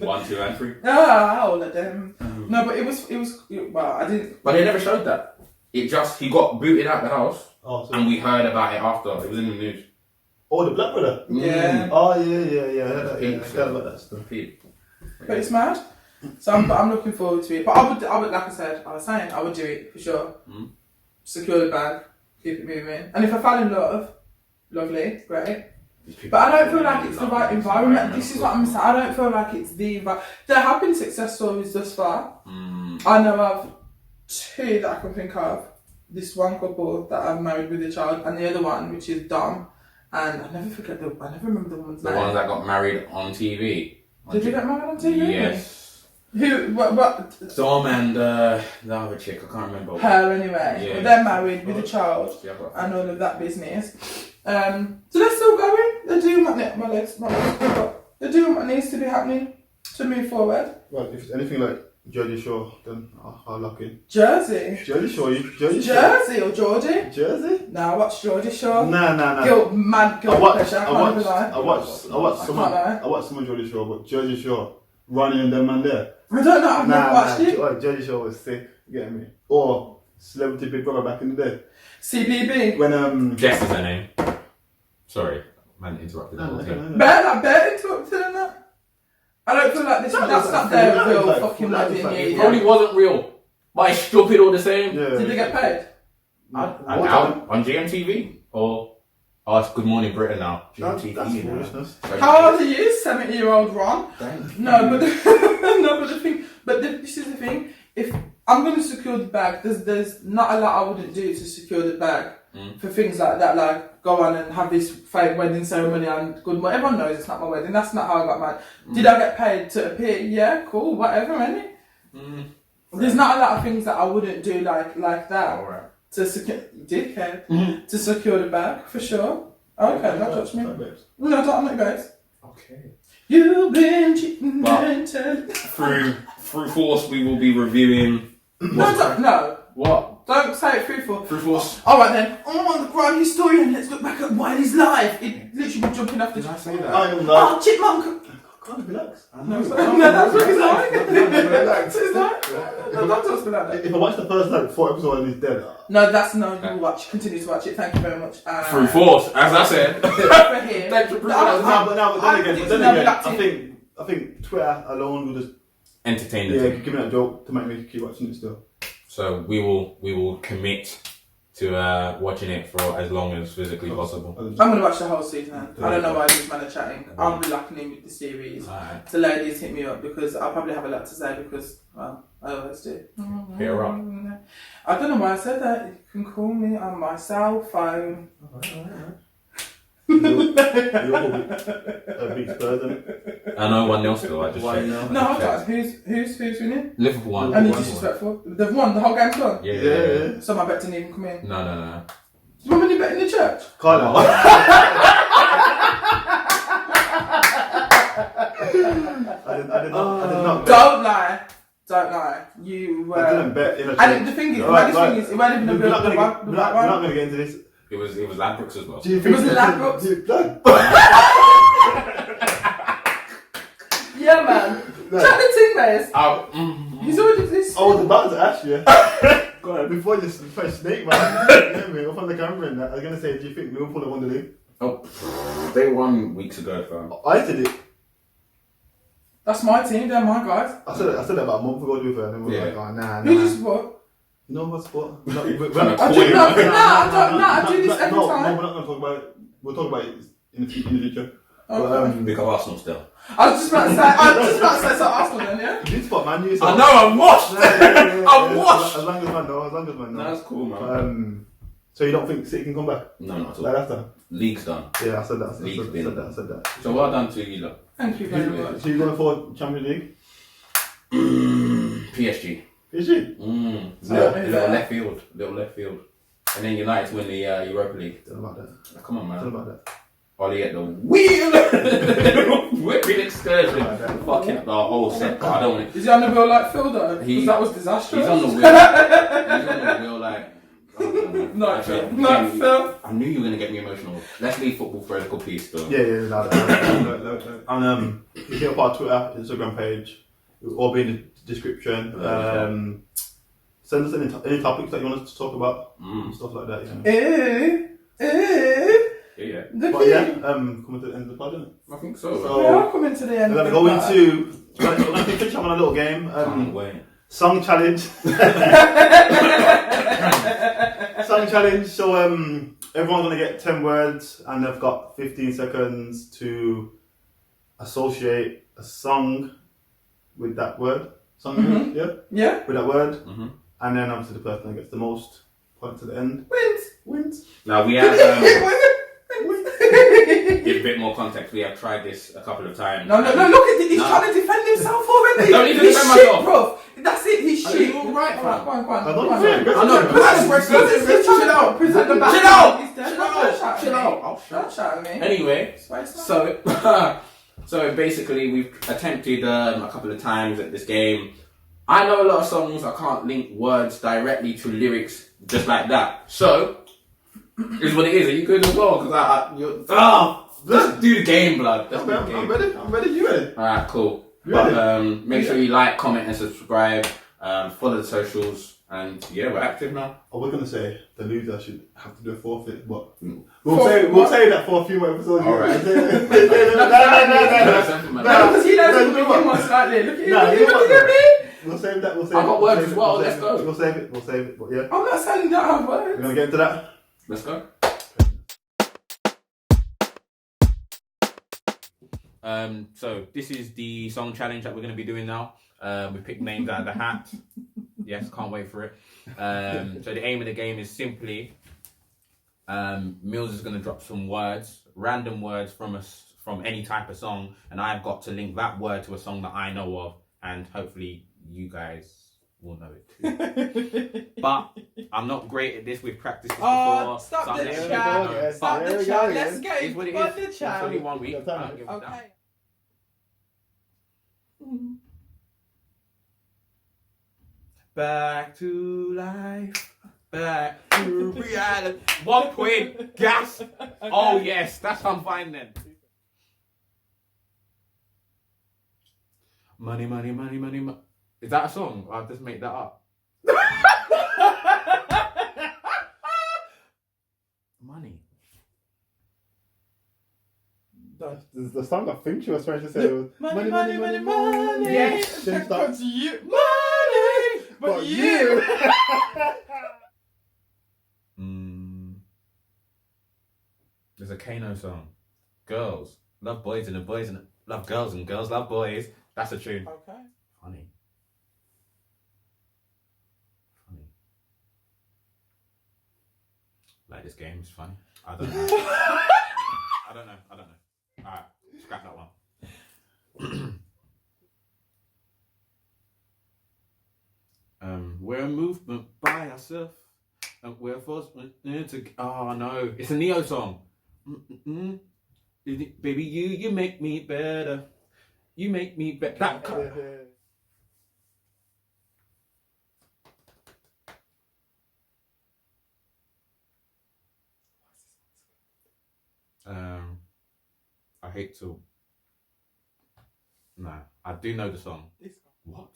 1, 2, and 3. Ah, all of them. No, but it was. Well, I didn't. But they never showed that. He got booted out the house, Oh, so and we heard about it after. It was in the news. oh, the black brother. Yeah. Oh yeah. I heard Pink. I forgot about that stuff. But it's mad. So I'm looking forward to it. But I would, like I said, I was saying, I would do it for sure. Mm. Secure the bag, keep it moving. And if I fall in love, lovely, great. But I don't feel like it's the right environment. This is what I'm saying. I don't feel like it's the environment. There have been success stories thus far. I know of 2 that I can think of. This one couple that I've married with a child, and the other one, which is Dom. And I never remember the woman's The name. ones that got married on TV. Did you get married on TV? Yes. Who? What? Dom and the other chick, I can't remember. Her anyway. Yeah. But they're married with a child Yeah, but- and all of that business. So they're still going. They're doing what my legs. They're doing what needs to be happening to move forward. Well, if it's anything like Jersey Shore, then I'll lock in. Jersey. Jersey Shore, Jersey or Geordie? Jersey? Nah, I watch Geordie Shore. Nah. Mad guilt pressure. I can't even lie. I watched some Jersey Shore, but Jersey Shore, Ronnie and them man there. I don't know. I've never watched it. Jersey Shore was sick. You get me? Or Celebrity Big Brother back in the day. CBB. When Jess is her name. Sorry, man interrupted. Bear interrupted in that. I don't feel like that's not their real fucking wedding. It probably wasn't real, but it's stupid all the same. Yeah. Did they get paid? On GMTV or it's Good Morning Britain now. That's GMTV. foolishness. How old are you, 70-year-old Ron? No, but this is the thing. If I'm going to secure the bag, there's not a lot I wouldn't do to secure the bag for things like that. Like go on and have this fake wedding ceremony and good. Everyone knows it's not my wedding. That's not how I got married. Did I get paid to appear? Yeah, cool, whatever, innit? There's not a lot of things that I wouldn't do like that. Alright. To secure, to secure the bag for sure. Okay, don't touch me. No, I'm not guys. Okay. You've been cheating. Through force, we will be reviewing. No. What? Don't say it through force. Through force. Alright then. Oh, the crime historian. Let's look back at Wiley's life. It literally jumping off the. Did I say that? I am Oh, chipmunk. Can't relax. No, that's what he's like. Relax. It's like. No, don't talk to me like that. If I watch the first like 4 episodes and he's dead. No, that's no. You will watch. Continue to watch it. Thank you very much. Through force, as I said. For him. Thanks for But then again, I think Twitter alone will just entertain the give team. me that joke to make me keep watching it still. So we will commit to watching it for as long as physically possible. I'm gonna watch the whole season. I don't know why these men are chatting. I'll be locking in with the series. Alright. The ladies hit me up because I'll probably have a lot to say because, well, I always do. Hit her up. I don't know why I said that. You can call me on my cell phone. You're a big Spurs, isn't it? I know 1-0 still. I just checked. No, hold on. Who's winning? Liverpool won. Only disrespectful. They've won. The whole game's gone. Yeah. So my bet didn't even come in. No. Do you want me to bet in the church? Carlo. I did not bet. Don't lie. You. I didn't bet in a And the thing is, it wasn't even a We're real not the going right one. to get into this. It was Ladbrokes as well. Do you It think was Ladbrokes. Yeah, man. Chat the thing, mate. He's already this. I was about to ask you. Go ahead, before you first snake, man. Get me up on the camera and that. I was going to say, do you think Liverpool have won the league? Oh, they won weeks ago, fam. I did it. That's my team. They're my guys. I said that about a month ago, to be fair. And then we were like, oh, nah. Who just what? You know what's what? I do this every time. No, we're not going to talk about it. We'll talk about it in the future. Okay. Big up Arsenal still. I was just about to say, so Arsenal then, yeah? You did spot Man U. I know, I'm washed. I'm washed. As long as man knows. That's cool, man. So you don't think City can come back? No, not at all. Like that's done. League's done. Yeah, I said that. I said that. So well done to you, lot. Thank you very much. So you're going for Champions League? PSG. Is she? Little left field. And then United win the Europa League. Tell them about that. Come on, Tell them man. about that. Ollie at the wheel. Whipping excursion. Fucking up the whole set. But I don't want it. Is he on the wheel like Phil though? Because that was disastrous. He's on the wheel like. Not Phil. I knew you were going to get me emotional. Let's leave football for a little piece though. Yeah, no. And you can get up our Twitter, Instagram page. It'll all be in the description. Send us any topics that you want us to talk about. Stuff like that, Yeah. But yeah, coming to the end of the pod, isn't it? I think so. We are coming to the end. We're going to go into. We're going to finish up on a little game. Can't wait. Song challenge. Song challenge. So everyone's gonna get 10 words, and they've got 15 seconds to associate a song with that word. Song, Yeah. with that word, and then obviously the person that gets the most points at the end wins. Now we have. Give a bit more context. We have tried this a couple of times. No, look at this. He's trying to defend himself already. Don't even He's defend shit, myself. bro. That's it, he's shit. All right, Go on. I know. Chill out. Present the back. Chill out. Don't shout at me. Anyway, so basically we've attempted a couple of times at this game. I know a lot of songs. I can't link words directly to lyrics just like that. So, is what it is. Are you good as well? Because let's do the game, blood. Let's do the game. I'm ready. You ready? Alright, cool. Really? But make sure you like, comment, and subscribe. Follow the socials, and yeah, we're active now. Oh, we're gonna say the loser should have to do a forfeit, but we'll say that for a few more episodes. All right. No. Because he knows we're making one slightly. Look at me. We'll save that. I've got words as well. Let's go. We'll save it. But yeah, I'm not saying you don't have we're words. gonna get into that. Let's go. So this is the song challenge that we're going to be doing now. We picked names out of the hat. Yes, can't wait for it. So the aim of the game is simply Mills is going to drop some words, random words from any type of song, and I've got to link that word to a song that I know of, and hopefully you guys will know it too. But I'm not great at this. We've practiced this before. Stop the There we chat. go. Stop There the we chat. go Let's again. get It's what it on the is. It's chat. only 1 week. Okay. Can't give it down. Okay. Back to life. back to reality. 1 point. Gas. Oh yes, that's I'm fine then. Money, money, money, money, money. Is that a song? I'll just make that up. Money. The song I think she was trying to say was Money, money, money, money. Yes. Then start, But you, money, but you. There's a Kano song. Girls love boys and the boys love girls and girls love boys. That's a tune. Okay. Funny. Like this game is funny. I don't know. I don't know. Alright, scrap that one. We're a movement by ourselves. And we're forced to. Oh no, it's a Neo song. Baby, you make me better. You make me better. I hate to. No, I do know the song. What?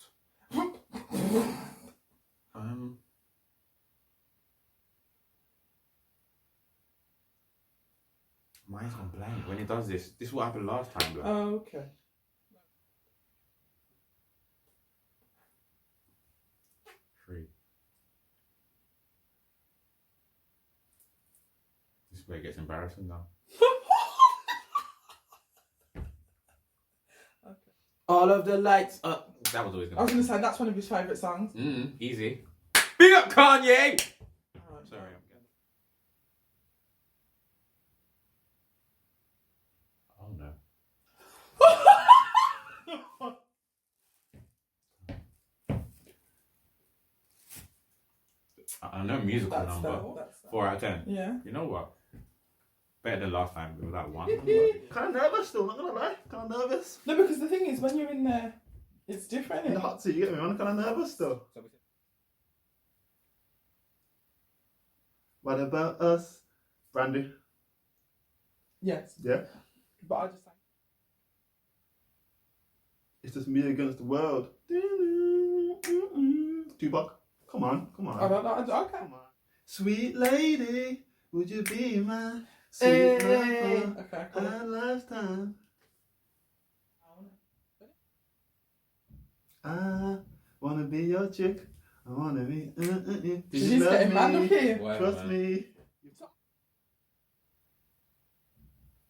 Mine's gone blank when it does this. This is what happened last time, bro. Oh, okay. Free. This is where it gets embarrassing now. Okay. All of the lights up. That was always I gonna. was going to say that's one of his favourite songs. Easy. Big up Kanye. Sorry, I'm getting. Oh no. I know musical That's number. that's 4 out of 10. Yeah. You know what? Better than last time. It was that 1. kind of nervous still, not gonna lie. Kind of nervous. No, because the thing is, when you're in there, it's different. In the Isn't it? hot seat, you get me, man. Kind of nervous still. What about us? Brandy? Yes. Yeah? But I just sang. It's just me against the world. Tupac? Come on. I don't know. Okay. Come on. Sweet lady, would you be my sweet lover Okay, cool. a lifetime? I wanna be your chick. I wanna be. Do She's you love getting mad me? up here. Trust me.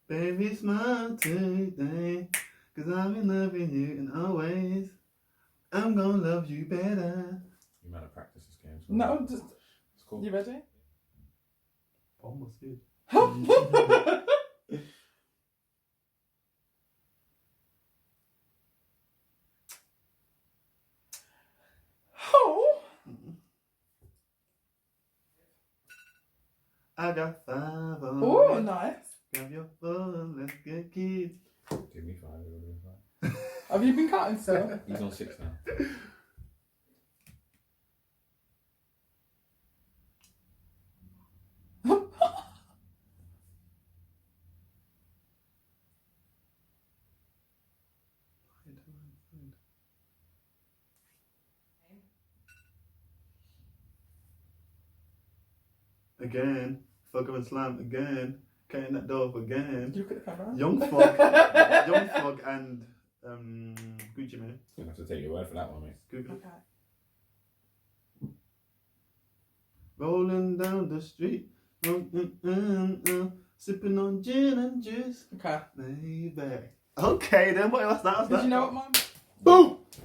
Baby, smile today, 'cause I'm in love with you and always. I'm gonna love you better. You might have practiced this game. So No, just. it's cool. You ready? Almost did. Oh. I got 5 on Oh, me. nice. Grab your phone, let's get kids. Give me 5. Have you been counting still? He's on 6 now. Again, fuck up and slam again. Cutting that door up again. You look at the camera. Young Fog and Gucci Mane. You're gonna have to take your word for that one, mate. Google. Okay. Rolling down the street, sipping on gin and juice. Okay. Baby. Okay, then what else? That was Did you know what mine? Boom! This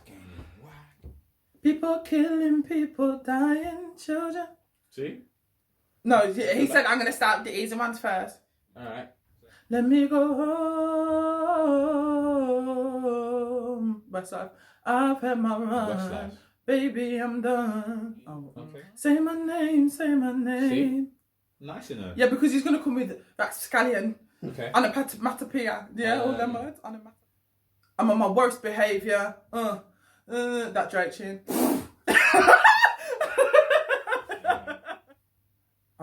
game is whack. People killing, people dying, children. See? No, he said I'm gonna start the easy ones first. Alright. Let me go home. Westlife, I've had my run. Westlife. Baby, I'm done. Oh, Okay. Say my name, say my name. Nice enough. Yeah, because he's gonna come with scallion, Okay. onomatopoeia. Yeah, all them words. I'm on my worst behaviour. That Drake tune.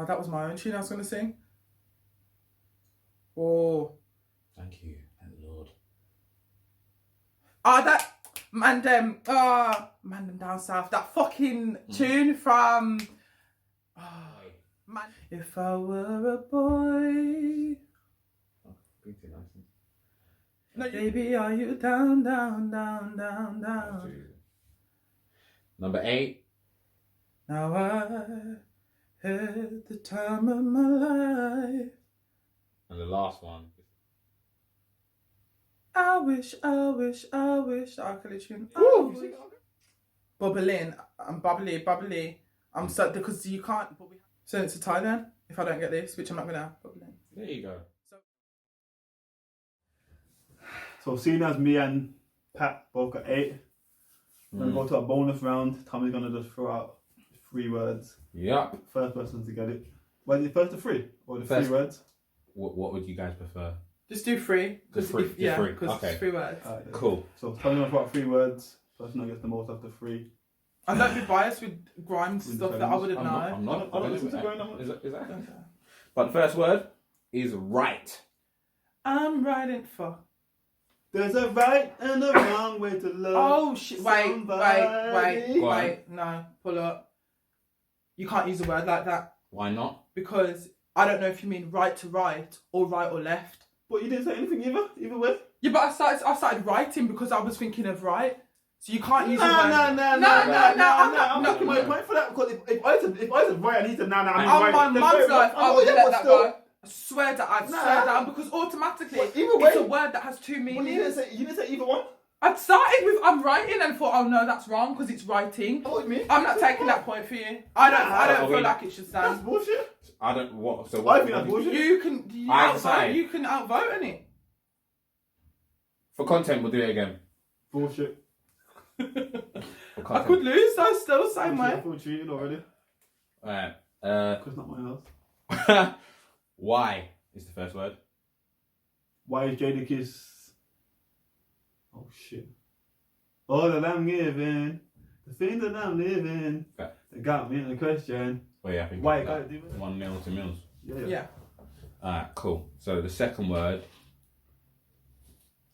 Oh, that was my own tune I was going to sing. Oh. Thank you, thank the Lord. Ah, that man them down south. That fucking tune from man. If I were a boy. No, baby, are you down, down, down, down, down? Number 8. Now I had the time of my life. And the last one. I wish I could have tuned. Bubbling. I'm bubbly. I'm so because you can't. So it's a tie then. If I don't get this, which I'm not gonna. Bubbling. There you go. So seeing as me and Pat both got 8, we're going to go to a bonus round. Tommy's going to just throw out 3 words. Yep. First person to get it. Well, the first to 3? Or the First, 3 words? What would you guys prefer? Just do 3. Just 3. Yeah, Just 3. because Okay. it's 3 words. Right, Cool. So Tommy's going to throw out 3 words. Person that gets the most after 3. And don't be biased with Grimes With stuff that I friends. wouldn't know. I'm not. I don't listen to Grime. Is that? Okay. But the first word is right. I'm writing for. There's a right and a wrong way to love. Oh shit! Wait. somebody. Go on. Wait. No, pull up. You can't use a word like that Why not? because I don't know if you mean right to right or right or left. But you didn't say anything either way? Yeah, but I started writing because I was thinking of right. So you can't use a Nah, word. I'm No. making my point for that because if I said right, I need to On right. my then mum's fair life, enough. I know, would yeah, let but that still, go. I swear that I'd swear down because automatically But either way- it's a word that has 2 But meanings. you didn't say either one. I'd started with I'm writing and thought, oh no, that's wrong because it's writing. What do you mean? I'm not taking that point for you. I don't okay. feel like it should That's stand. bullshit. I don't. What? So I what? think that's bullshit. You can I outvote. decide. You can outvote on it. For content, we'll do it again. Bullshit. For I content. could lose though, still same I way. feel cheated already. Alright. Because not my house. Why is the first word? Why is Jadakiss? Oh shit. All that I'm giving, the things that I'm living, Okay. they got me in the question. Well, yeah, I think Why it's gotta like do it? 1-0 to Mills. Yeah. Alright, cool. So the second word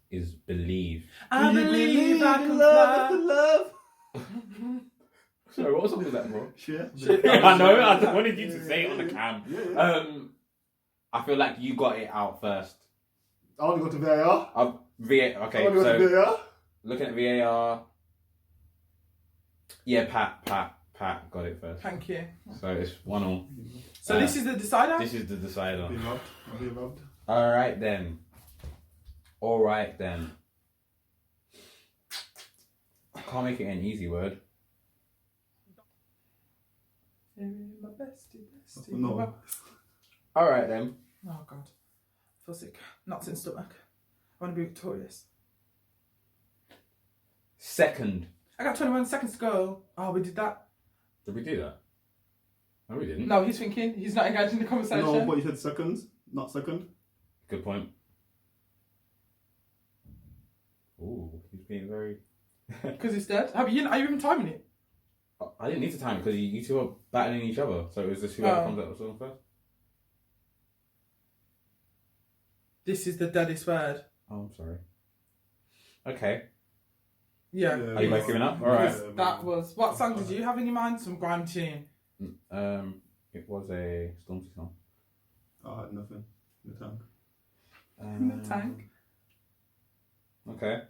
is believe. I believe I can love, fly. love. Sorry, what song was that, bro? Shit. I know. I just wanted you to say it on the cam. Yeah. I feel like you got it out first. I want to go to VAR. Okay, I want to go so to VAR. looking at VAR. Yeah, Pat got it first. Thank you. So it's 1-1. So this is the decider. This is the decider. I'll be robbed. All right then. I can't make it an easy word. My bestie. No. All right then. Oh god, I feel sick. Nuts in stomach. I want to be victorious. Second. I got 21 seconds to go. Oh, we did that. Did we do that? No, we didn't. No, he's thinking. He's not engaged in the conversation. No, but you said seconds, not second. Good point. Ooh, he's being very. Because it's dead. Are you even timing it? I didn't need to time it because you two are battling each other, so it was just whoever comes up with something first. This is the deadest word. Oh, I'm sorry. Okay. Yeah. Are you both giving up? All right. That was. What song did you have in your mind? Some grime tune. It was a Stormzy song. I had nothing. The tank. In the tank. Okay.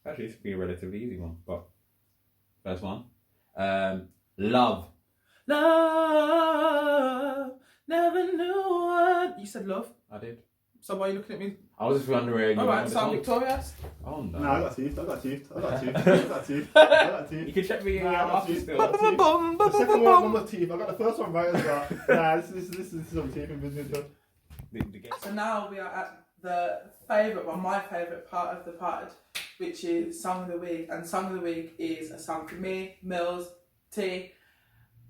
Actually, this could be a relatively easy one, but first one. Love. Love. Never knew what. You said love. I did. So why are you looking at me? I was just wondering. Alright, so I'm victorious. Oh no. No, I got teeth. You can check me Nah, I got after teeth. still. The second one was teeth. I got the first one right as well. Nah, this is some teeth in business. So now we are at the favourite one, my favourite part of the pod, which is Song of the Week. And Song of the Week is a song for me, Mills, T.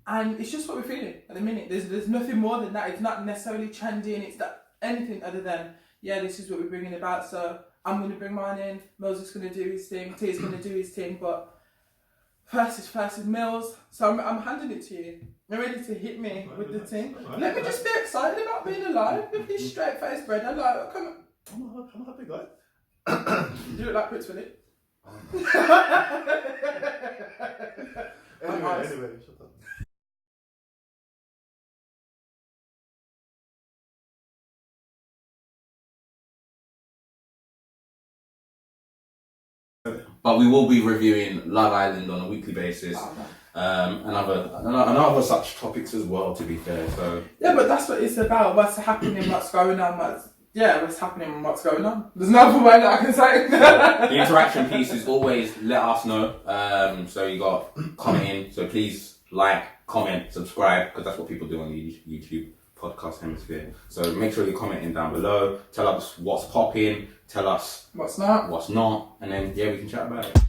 And it's just what we're feeling at the minute. There's nothing more than that. It's not necessarily trendy and it's not anything other than, yeah, this is what we're bringing about. So I'm going to bring mine in. Mills is going to do his thing. T is going to do his thing. But versus Mills. So I'm handing it to you. You're ready to hit me with the team. Let me just be excited about being alive with this straight-faced brother. Like, come on. I'm a happy guy. You look like Prince Philip. Anyway, shut up. But we will be reviewing Love Island on a weekly basis, and other such topics as well. To be fair, so yeah, but that's what it's about. What's happening? What's going on? What's happening and what's going on? There's no other way that I can say. the interaction piece is always let us know. So you got commenting. So please like, comment, subscribe, because that's what people do on the YouTube podcast hemisphere. So make sure you're commenting down below. Tell us what's popping. Tell us what's not, and then we can chat about it.